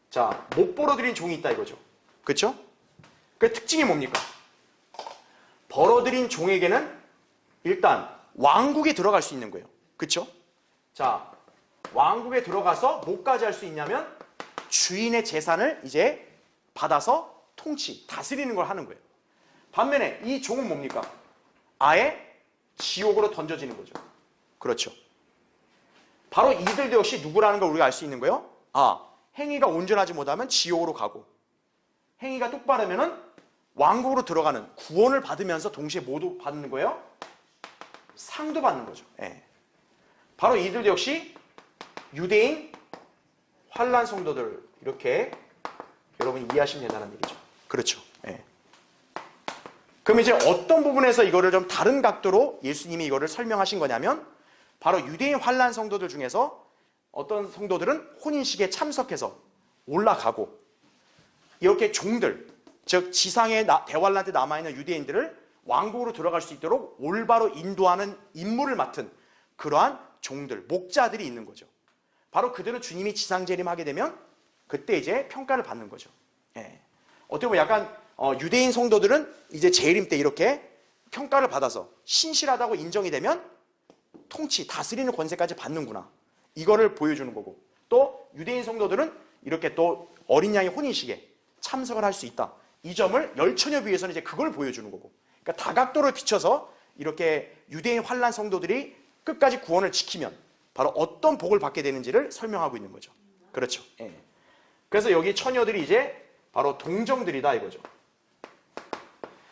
자, 못 벌어들인 종이 있다 이거죠. 그렇죠? 그 특징이 뭡니까? 벌어들인 종에게는 일단 왕국에 들어갈 수 있는 거예요. 그렇죠? 자, 왕국에 들어가서 뭐까지 할 수 있냐면 주인의 재산을 이제 받아서 통치, 다스리는 걸 하는 거예요. 반면에 이 종은 뭡니까? 아예 지옥으로 던져지는 거죠. 그렇죠. 바로 이들도 역시 누구라는 걸 우리가 알 수 있는 거예요. 아, 행위가 온전하지 못하면 지옥으로 가고, 행위가 똑바르면은 왕국으로 들어가는 구원을 받으면서 동시에 모두 받는 거예요. 상도 받는 거죠. 예. 바로 이들도 역시 유대인 환란 성도들, 이렇게 여러분이 이해하시면 된다는 얘기죠. 그렇죠. 예. 그럼 이제 어떤 부분에서 이거를 좀 다른 각도로 예수님이 이거를 설명하신 거냐면, 바로 유대인 환란 성도들 중에서 어떤 성도들은 혼인식에 참석해서 올라가고, 이렇게 종들, 즉 지상의 대환란 때 남아있는 유대인들을 왕국으로 들어갈 수 있도록 올바로 인도하는 임무를 맡은 그러한 종들, 목자들이 있는 거죠. 바로 그들은 주님이 지상 재림하게 되면 그때 이제 평가를 받는 거죠. 예. 어떻게 보면 약간 유대인 성도들은 이제 재림 때 이렇게 평가를 받아서 신실하다고 인정이 되면 통치, 다스리는 권세까지 받는구나, 이거를 보여주는 거고, 또 유대인 성도들은 이렇게 또 어린 양의 혼인식에 참석을 할 수 있다, 이 점을 열처녀 비유에서는 이제 그걸 보여주는 거고, 그러니까 다각도를 비춰서 이렇게 유대인 환란 성도들이 끝까지 구원을 지키면 바로 어떤 복을 받게 되는지를 설명하고 있는 거죠. 그렇죠. 예. 그래서 여기 처녀들이 이제 바로 동정들이다 이거죠.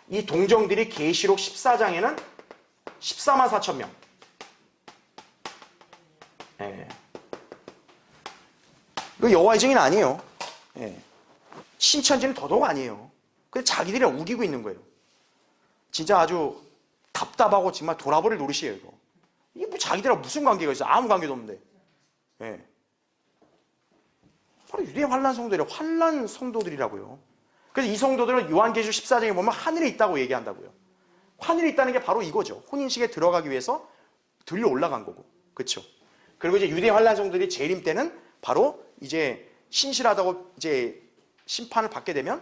이 동정들이 계시록 14장에는 14만 4천 명. 예. 그 여호와의 증인 아니에요. 예. 신천지는 더더욱 아니에요. 근데 자기들이 우기고 있는 거예요. 진짜 아주 답답하고 정말 돌아버릴 노릇이에요, 이거. 이게 뭐 자기들하고 무슨 관계가 있어? 아무 관계도 없는데. 예. 바로 유대인 환란 성도들이 환란 성도들이라고요. 그래서 이 성도들은 요한계시록 14장에 보면 하늘에 있다고 얘기한다고요. 하늘에 있다는 게 바로 이거죠. 혼인식에 들어가기 위해서 들려 올라간 거고. 그렇죠? 그리고 이제 유대인 환란 성도들이 재림 때는 바로 이제 신실하다고 이제 심판을 받게 되면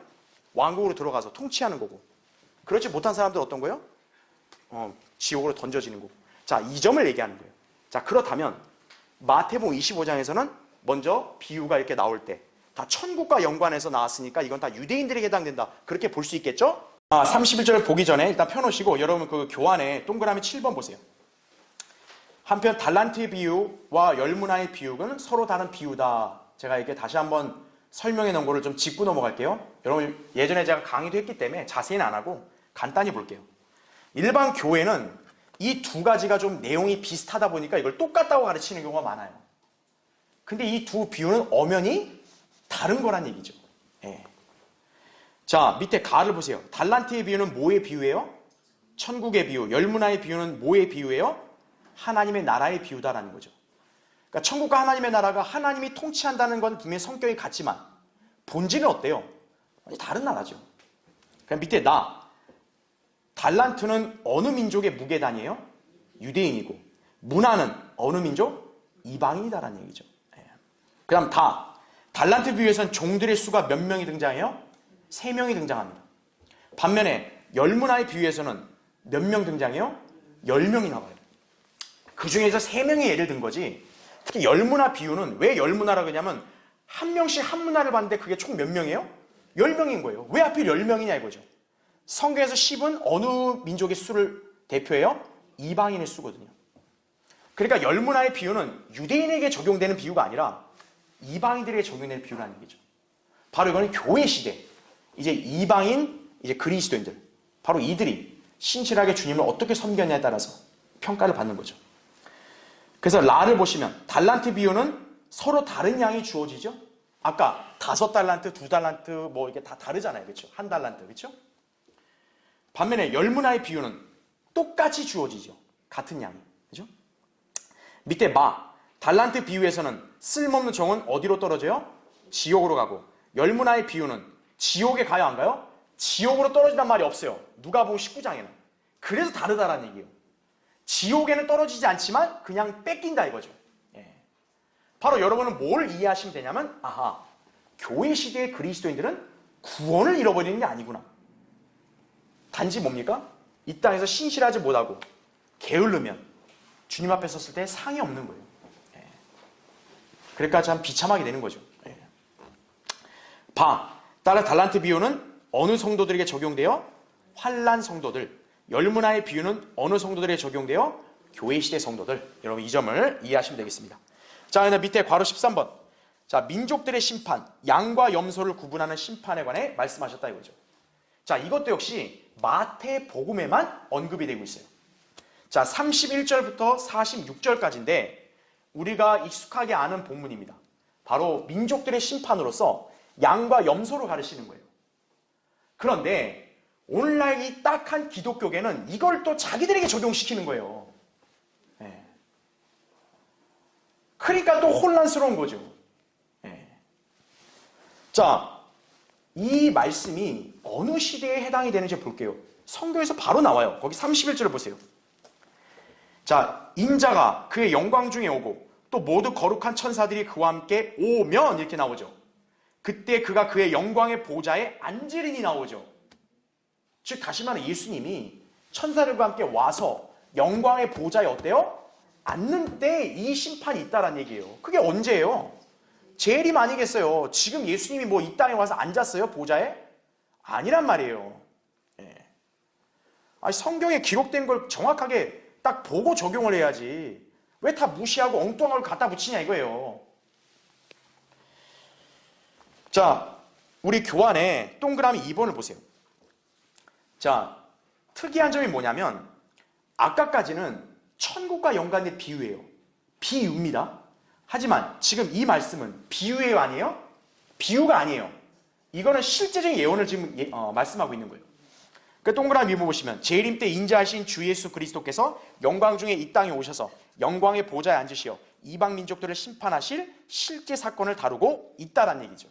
왕국으로 들어가서 통치하는 거고, 그렇지 못한 사람들 어떤 거예요? 지옥으로 던져지는 거고. 자, 이 점을 얘기하는 거예요. 자, 그렇다면 마태복음 25장에서는 먼저 비유가 이렇게 나올 때 다 천국과 연관해서 나왔으니까 이건 다 유대인들에게 해당된다, 그렇게 볼 수 있겠죠? 31절을 보기 전에 일단 펴놓으시고 여러분 그 교환에 동그라미 7번 보세요. 한편 달란트의 비유와 열문화의 비유는 서로 다른 비유다. 제가 이렇게 다시 한번 설명해 놓은 거를 좀 짚고 넘어갈게요. 여러분 예전에 제가 강의도 했기 때문에 자세히는 안 하고 간단히 볼게요. 일반 교회는 이 두 가지가 좀 내용이 비슷하다 보니까 이걸 똑같다고 가르치는 경우가 많아요. 근데 이 두 비유는 엄연히 다른 거란 얘기죠. 예. 자, 밑에 가를 보세요. 달란트의 비유는 뭐의 비유예요? 천국의 비유. 열문화의 비유는 뭐의 비유예요? 하나님의 나라의 비유다라는 거죠. 그러니까 천국과 하나님의 나라가 하나님이 통치한다는 건 분명히 성격이 같지만 본질은 어때요? 다른 나라죠. 그냥 밑에 달란트는 어느 민족의 무게단이에요? 유대인이고, 문화는 어느 민족? 이방인이다라는 얘기죠. 그 다음 달란트 비유에서는 종들의 수가 몇 명이 등장해요? 3명이 등장합니다. 반면에 열문화의 비유에서는 몇 명 등장해요? 10명이 나와요. 그 중에서 3명이 예를 든 거지, 특히 열문화 비유는 왜 열문화라고 하냐면 한 명씩 한 문화를 봤는데 그게 총 몇 명이에요? 10명인 거예요. 왜 하필 10명이냐 이거죠. 성경에서 10은 어느 민족의 수를 대표해요? 이방인의 수거든요. 그러니까 열문화의 비유는 유대인에게 적용되는 비유가 아니라 이방인들에게 적용되는 비유라는 얘기죠. 바로 이거는 교회 시대, 이제 이방인, 이제 그리스도인들, 바로 이들이 신실하게 주님을 어떻게 섬겼냐에 따라서 평가를 받는 거죠. 그래서 라를 보시면 달란트 비유는 서로 다른 양이 주어지죠. 아까 5달란트, 2달란트 뭐 이게 다 다르잖아요. 그렇죠? 1달란트. 그렇죠? 반면에 열문화의 비유는 똑같이 주어지죠. 같은 양이. 그렇죠? 밑에 달란트 비유에서는 쓸모없는 종은 어디로 떨어져요? 지옥으로 가고, 열문화의 비유는 지옥에 가요, 안 가요? 지옥으로 떨어진단 말이 없어요. 누가복음 19장에는. 그래서 다르다라는 얘기예요. 지옥에는 떨어지지 않지만 그냥 뺏긴다 이거죠. 예. 바로 여러분은 뭘 이해하시면 되냐면, 교회 시대의 그리스도인들은 구원을 잃어버리는 게 아니구나. 단지 뭡니까? 이 땅에서 신실하지 못하고 게으르면 주님 앞에 섰을 때 상이 없는 거예요. 예. 그러니까 참 비참하게 되는 거죠. 예. 따라 달란트 비유는 어느 성도들에게 적용되어? 환난 성도들. 열문화의 비유는 어느 성도들에게 적용되어? 교회 시대 성도들. 여러분 이 점을 이해하시면 되겠습니다. 자, 그다음 밑에 괄호 13번. 자, 민족들의 심판, 양과 염소를 구분하는 심판에 관해 말씀하셨다 이거죠. 자, 이것도 역시 마태복음에만 언급이 되고 있어요. 자, 31절부터 46절까지인데 우리가 익숙하게 아는 본문입니다. 바로 민족들의 심판으로서 양과 염소를 가르치는 거예요. 그런데 오늘날 이 딱한 기독교계는 이걸 또 자기들에게 적용시키는 거예요. 네. 그러니까 또 혼란스러운 거죠. 네. 자, 이 말씀이 어느 시대에 해당이 되는지 볼게요. 성경에서 바로 나와요. 거기 31절을 보세요. 자, 인자가 그의 영광 중에 오고 또 모두 거룩한 천사들이 그와 함께 오면 이렇게 나오죠. 그때 그가 그의 영광의 보좌에 앉으리니 나오죠. 즉 다시 말하면 예수님이 천사들과 함께 와서 영광의 보좌에 어때요? 앉는 때 이 심판이 있다라는 얘기예요. 그게 언제예요? 재림 아니겠어요? 지금 예수님이 뭐 이 땅에 와서 앉았어요? 보좌에? 아니란 말이에요. 예. 아니, 성경에 기록된 걸 정확하게 딱 보고 적용을 해야지. 왜 다 무시하고 엉뚱한 걸 갖다 붙이냐 이거예요. 자, 우리 교환에 동그라미 2번을 보세요. 자, 특이한 점이 뭐냐면 아까까지는 천국과 연관된 비유예요. 비유입니다. 하지만 지금 이 말씀은 비유예요, 아니에요? 비유가 아니에요. 이거는 실제적인 예언을 지금 말씀하고 있는 거예요. 그 동그라미 뭐 보시면 재림 때 인자하신 주 예수 그리스도께서 영광 중에 이 땅에 오셔서 영광의 보좌에 앉으시어 이방 민족들을 심판하실 실제 사건을 다루고 있다라는 얘기죠.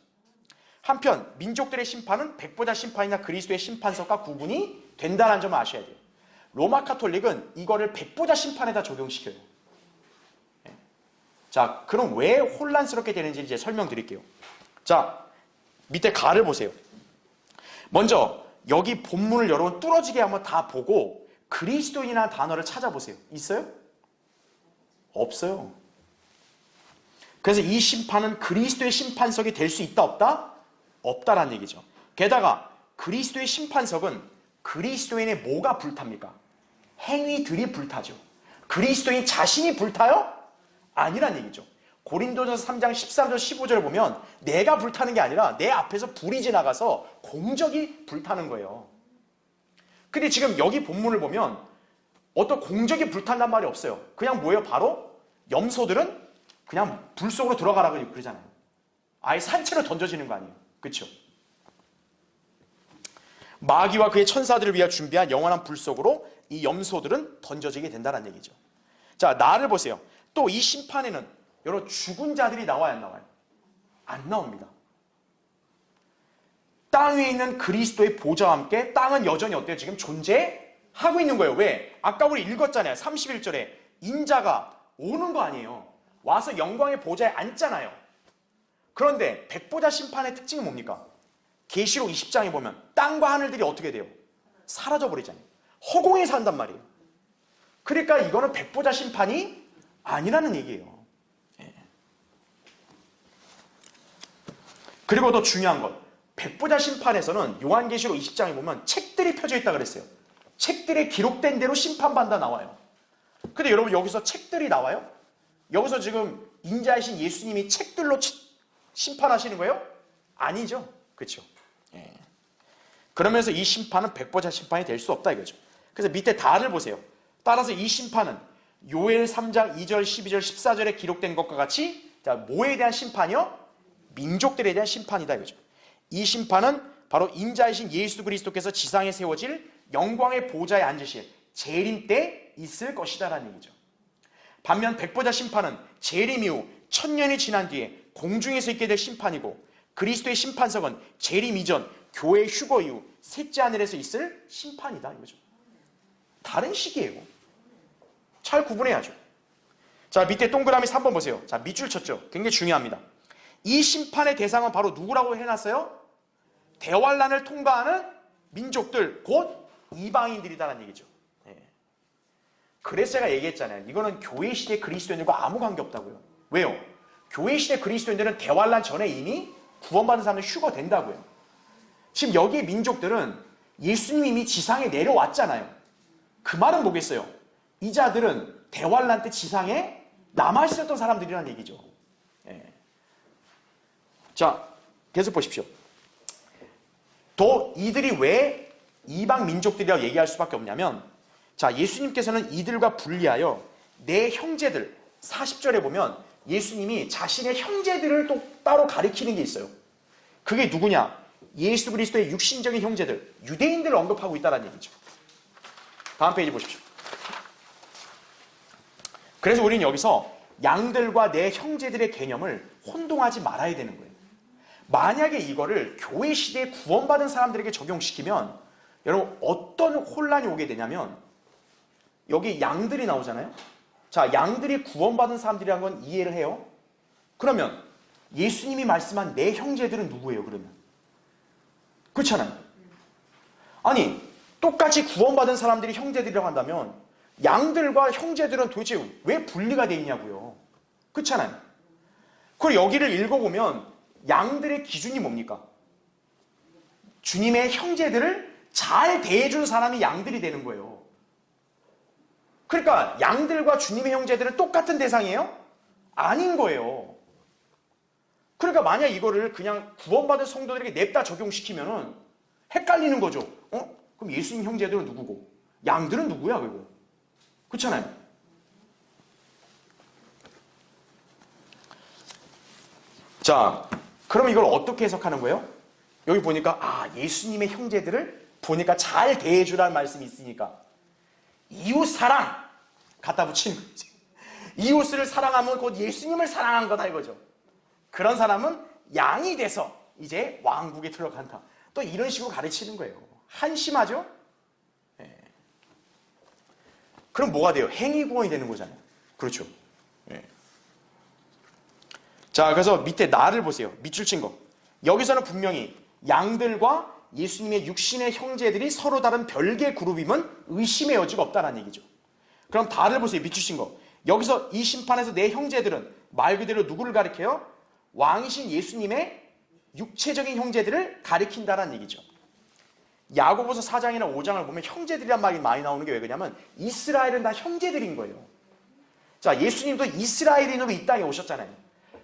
한편 민족들의 심판은 백보자 심판이나 그리스도의 심판석과 구분이 된다는 점을 아셔야 돼요. 로마 카톨릭은 이거를 백보자 심판에다 적용시켜요. 자, 그럼 왜 혼란스럽게 되는지 이제 설명드릴게요. 자, 밑에 가를 보세요. 먼저 여기 본문을 여러분 뚫어지게 한번 다 보고 그리스도인이라는 단어를 찾아보세요. 있어요? 없어요. 그래서 이 심판은 그리스도의 심판석이 될 수 있다 없다? 없다라는 얘기죠. 게다가 그리스도의 심판석은 그리스도인의 뭐가 불탑니까? 행위들이 불타죠. 그리스도인 자신이 불타요? 아니란 얘기죠. 고린도전서 3장 13절 15절을 보면 내가 불타는 게 아니라 내 앞에서 불이 지나가서 공적이 불타는 거예요. 근데 지금 여기 본문을 보면 어떤 공적이 불탄단 말이 없어요. 그냥 뭐예요? 바로 염소들은 그냥 불 속으로 들어가라고 그러잖아요. 아예 산채로 던져지는 거 아니에요. 그렇죠? 마귀와 그의 천사들을 위하여 준비한 영원한 불 속으로 이 염소들은 던져지게 된다는 얘기죠. 자, 나를 보세요. 또 이 심판에는 여러 죽은 자들이 나와요, 안 나와요? 안 나옵니다. 땅 위에 있는 그리스도의 보좌와 함께 땅은 여전히 어때요? 지금 존재하고 있는 거예요. 왜? 아까 우리 읽었잖아요. 31절에 인자가 오는 거 아니에요. 와서 영광의 보좌에 앉잖아요. 그런데 백보자 심판의 특징은 뭡니까? 계시록 20장에 보면 땅과 하늘들이 어떻게 돼요? 사라져버리잖아요. 허공에 산단 말이에요. 그러니까 이거는 백보자 심판이 아니라는 얘기예요. 그리고 더 중요한 것, 백보자 심판에서는 요한계시록 20장에 보면 책들이 펴져 있다 그랬어요. 책들에 기록된 대로 심판받는다 나와요. 근데 여러분 여기서 책들이 나와요? 여기서 지금 인자이신 예수님이 책들로 심판하시는 거예요? 아니죠. 그렇죠? 예. 그러면서 이 심판은 백보자 심판이 될 수 없다 이거죠. 그래서 밑에 다를 보세요. 따라서 이 심판은 요엘 3장 2절, 12절, 14절에 기록된 것과 같이 자, 뭐에 대한 심판이요? 민족들에 대한 심판이다 이거죠. 이 심판은 바로 인자이신 예수 그리스도께서 지상에 세워질 영광의 보좌에 앉으실 재림 때 있을 것이다라는 얘기죠. 반면 백보자 심판은 재림 이후 1000년이 지난 뒤에 공중에서 있게 될 심판이고, 그리스도의 심판석은 재림 이전 교회 휴거 이후 셋째 하늘에서 있을 심판이다 이거죠. 다른 시기예요. 잘 구분해야죠. 자, 밑에 동그라미 3번 보세요. 자, 밑줄 쳤죠. 굉장히 중요합니다. 이 심판의 대상은 바로 누구라고 해놨어요? 대환란을 통과하는 민족들, 곧 이방인들이다라는 얘기죠. 그래서 제가 얘기했잖아요. 이거는 교회 시대 그리스도인들과 아무 관계없다고요. 왜요? 교회 시대 그리스도인들은 대환란 전에 이미 구원받은 사람들 휴거된다고요. 지금 여기의 민족들은 예수님이 이미 지상에 내려왔잖아요. 그 말은 뭐겠어요? 이 자들은 대환란 때 지상에 남아있었던 사람들이라는 얘기죠. 자, 계속 보십시오. 또 이들이 왜 이방 민족들이라고 얘기할 수밖에 없냐면, 자, 예수님께서는 이들과 분리하여 내 형제들, 40절에 보면 예수님이 자신의 형제들을 또 따로 가리키는 게 있어요. 그게 누구냐? 예수 그리스도의 육신적인 형제들, 유대인들을 언급하고 있다는 얘기죠. 다음 페이지 보십시오. 그래서 우리는 여기서 양들과 내 형제들의 개념을 혼동하지 말아야 되는 거예요. 만약에 이거를 교회 시대에 구원받은 사람들에게 적용시키면 여러분 어떤 혼란이 오게 되냐면, 여기 양들이 나오잖아요. 자, 양들이 구원받은 사람들이라는 건 이해를 해요. 그러면 예수님이 말씀한 내 형제들은 누구예요, 그러면? 그렇잖아요. 아니, 똑같이 구원받은 사람들이 형제들이라고 한다면 양들과 형제들은 도대체 왜 분리가 돼 있냐고요. 그렇잖아요. 그리고 여기를 읽어보면 양들의 기준이 뭡니까? 주님의 형제들을 잘 대해주는 사람이 양들이 되는 거예요. 그러니까 양들과 주님의 형제들은 똑같은 대상이에요? 아닌 거예요. 그러니까 만약 이거를 그냥 구원받은 성도들에게 냅다 적용시키면은 헷갈리는 거죠. 그럼 예수님 형제들은 누구고 양들은 누구야, 그거? 그렇잖아요. 자, 그럼 이걸 어떻게 해석하는 거예요? 여기 보니까 예수님의 형제들을 보니까 잘 대해주라는 말씀이 있으니까 이웃 사랑 갖다 붙이는 거지. 이웃을 사랑하면 곧 예수님을 사랑한 거다 이거죠. 그런 사람은 양이 돼서 이제 왕국에 들어간다. 또 이런 식으로 가르치는 거예요. 한심하죠? 네. 그럼 뭐가 돼요? 행위구원이 되는 거잖아요. 그렇죠. 네. 자, 그래서 밑에 나를 보세요. 밑줄 친 거. 여기서는 분명히 양들과 예수님의 육신의 형제들이 서로 다른 별개의 그룹임은 의심의 여지가 없다는 얘기죠. 그럼 다를 보세요. 밑줄 친 거. 여기서 이 심판에서 내 형제들은 말 그대로 누구를 가리켜요? 왕이신 예수님의 육체적인 형제들을 가리킨다는 얘기죠. 야고보서 4장이나 5장을 보면 형제들이란 말이 많이 나오는 게 왜 그러냐면 이스라엘은 다 형제들인 거예요. 자, 예수님도 이스라엘인으로 이 땅에 오셨잖아요.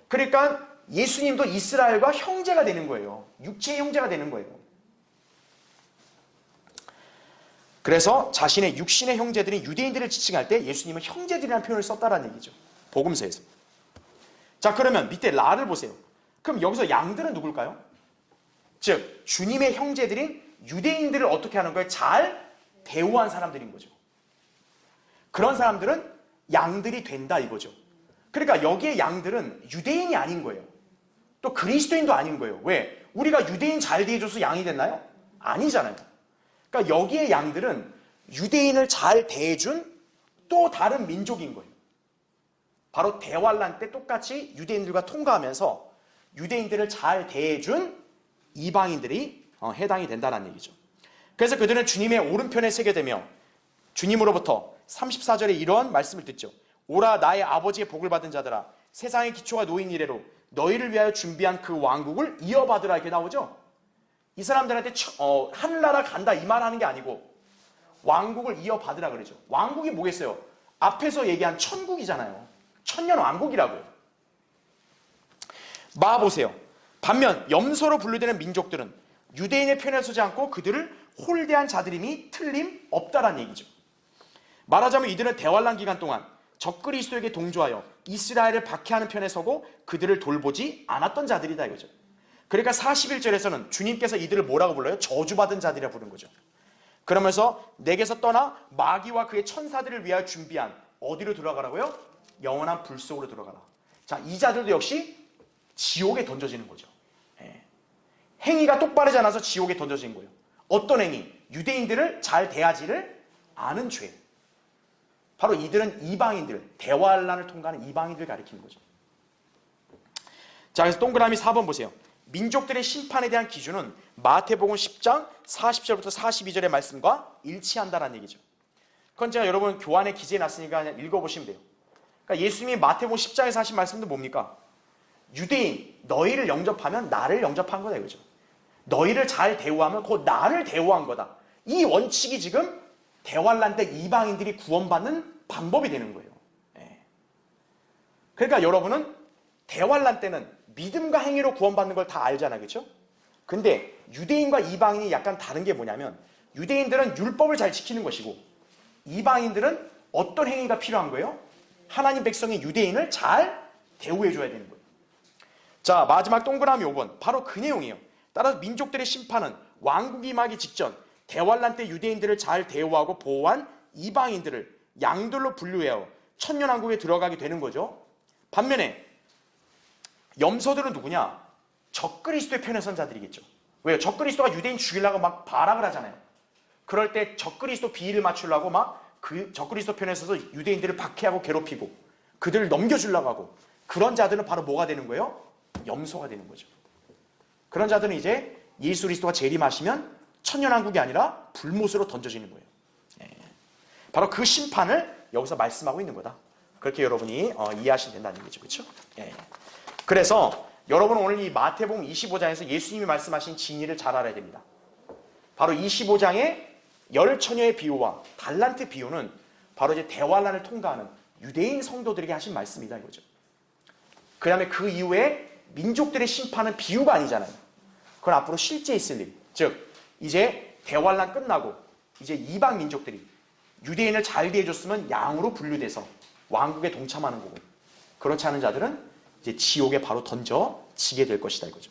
그러니까 예수님도 이스라엘과 형제가 되는 거예요. 육체의 형제가 되는 거예요. 그래서 자신의 육신의 형제들인 유대인들을 지칭할 때 예수님은 형제들이라는 표현을 썼다는 얘기죠. 복음서에서. 자, 그러면 밑에 라를 보세요. 그럼 여기서 양들은 누굴까요? 즉 주님의 형제들인 유대인들을 어떻게 하는 거예요? 잘 대우한 사람들인 거죠. 그런 사람들은 양들이 된다 이거죠. 그러니까 여기에 양들은 유대인이 아닌 거예요. 또 그리스도인도 아닌 거예요. 왜? 우리가 유대인 잘 대해줘서 양이 됐나요? 아니잖아요. 그러니까 여기에 양들은 유대인을 잘 대해준 또 다른 민족인 거예요. 바로 대환란 때 똑같이 유대인들과 통과하면서 유대인들을 잘 대해준 이방인들이 해당이 된다는 얘기죠. 그래서 그들은 주님의 오른편에 세게 되며 주님으로부터 34절에 이러한 말씀을 듣죠. 오라 나의 아버지의 복을 받은 자들아, 세상의 기초가 놓인 이래로 너희를 위하여 준비한 그 왕국을 이어받으라, 이렇게 나오죠. 이 사람들한테 하늘나라 간다 이 말 하는 게 아니고 왕국을 이어받으라 그러죠. 왕국이 뭐겠어요? 앞에서 얘기한 천국이잖아요. 천년왕국이라고요. 보세요. 반면 염소로 분류되는 민족들은 유대인의 편에 서지 않고 그들을 홀대한 자들임이 틀림없다라는 얘기죠. 말하자면 이들은 대환란 기간 동안 적그리스도에게 동조하여 이스라엘을 박해하는 편에 서고 그들을 돌보지 않았던 자들이다 이거죠. 그러니까 41절에서는 주님께서 이들을 뭐라고 불러요? 저주받은 자들이라 부른 거죠. 그러면서 내게서 떠나 마귀와 그의 천사들을 위하여 준비한 어디로 들어가라고요? 영원한 불 속으로 들어가라. 자, 이 자들도 역시 지옥에 던져지는 거죠. 행위가 똑바르지 않아서 지옥에 던져진 거예요. 어떤 행위? 유대인들을 잘 대하지를 않은 죄. 바로 이들은 이방인들, 대환란을 통과하는 이방인들을 가리키는 거죠. 자, 그래서 동그라미 4번 보세요. 민족들의 심판에 대한 기준은 마태복음 10장 40절부터 42절의 말씀과 일치한다는 얘기죠. 그건 제가 여러분 교환에 기재해 놨으니까 그냥 읽어보시면 돼요. 그러니까 예수님이 마태복음 10장에서 하신 말씀도 뭡니까? 유대인, 너희를 영접하면 나를 영접한 거다 이거죠. 너희를 잘 대우하면 곧 나를 대우한 거다. 이 원칙이 지금 대환란 때 이방인들이 구원받는 방법이 되는 거예요. 그러니까 여러분은 대환란 때는 믿음과 행위로 구원받는 걸 다 알잖아요. 그렇죠? 근데 유대인과 이방인이 약간 다른 게 뭐냐면 유대인들은 율법을 잘 지키는 것이고 이방인들은 어떤 행위가 필요한 거예요? 하나님 백성이 유대인을 잘 대우해 줘야 되는 거예요. 자, 마지막 동그라미 5번. 바로 그 내용이에요. 따라서 민족들의 심판은 왕국이 임하기 직전 대환란 때 유대인들을 잘 대우하고 보호한 이방인들을 양들로 분류해요. 천년왕국에 들어가게 되는 거죠. 반면에 염소들은 누구냐? 적그리스도의 편에 선 자들이겠죠. 왜요? 적그리스도가 유대인 죽이려고 막 발악을 하잖아요. 그럴 때 적그리스도 비위를 맞추려고 막 그 적그리스도 편에 서서 유대인들을 박해하고 괴롭히고 그들을 넘겨주려고 하고 그런 자들은 바로 뭐가 되는 거예요? 염소가 되는 거죠. 그런 자들은 이제 예수 그리스도가 재림하시면 천년왕국이 아니라 불못으로 던져지는 거예요. 바로 그 심판을 여기서 말씀하고 있는 거다. 그렇게 여러분이 이해하시면 된다는 얘기죠. 그렇죠? 그래서 여러분은 오늘 이 마태복음 25장에서 예수님이 말씀하신 진리를 잘 알아야 됩니다. 바로 25장의 열 처녀의 비유와 달란트 비유는 바로 이제 대환란을 통과하는 유대인 성도들에게 하신 말씀이다 이거죠. 그 다음에 그 이후에 민족들의 심판은 비유가 아니잖아요. 그건 앞으로 실제 있을 일. 즉 이제 대환란 끝나고 이제 이방 민족들이 유대인을 잘 대해줬으면 양으로 분류돼서 왕국에 동참하는 거고 그렇지 않은 자들은 이제 지옥에 바로 던져지게 될 것이다 이거죠.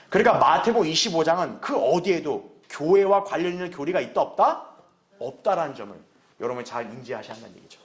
그러니까 마태복음 25장은 그 어디에도 교회와 관련 있는 교리가 있다 없다? 없다라는 점을 여러분이 잘 인지하셔야 한다는 얘기죠.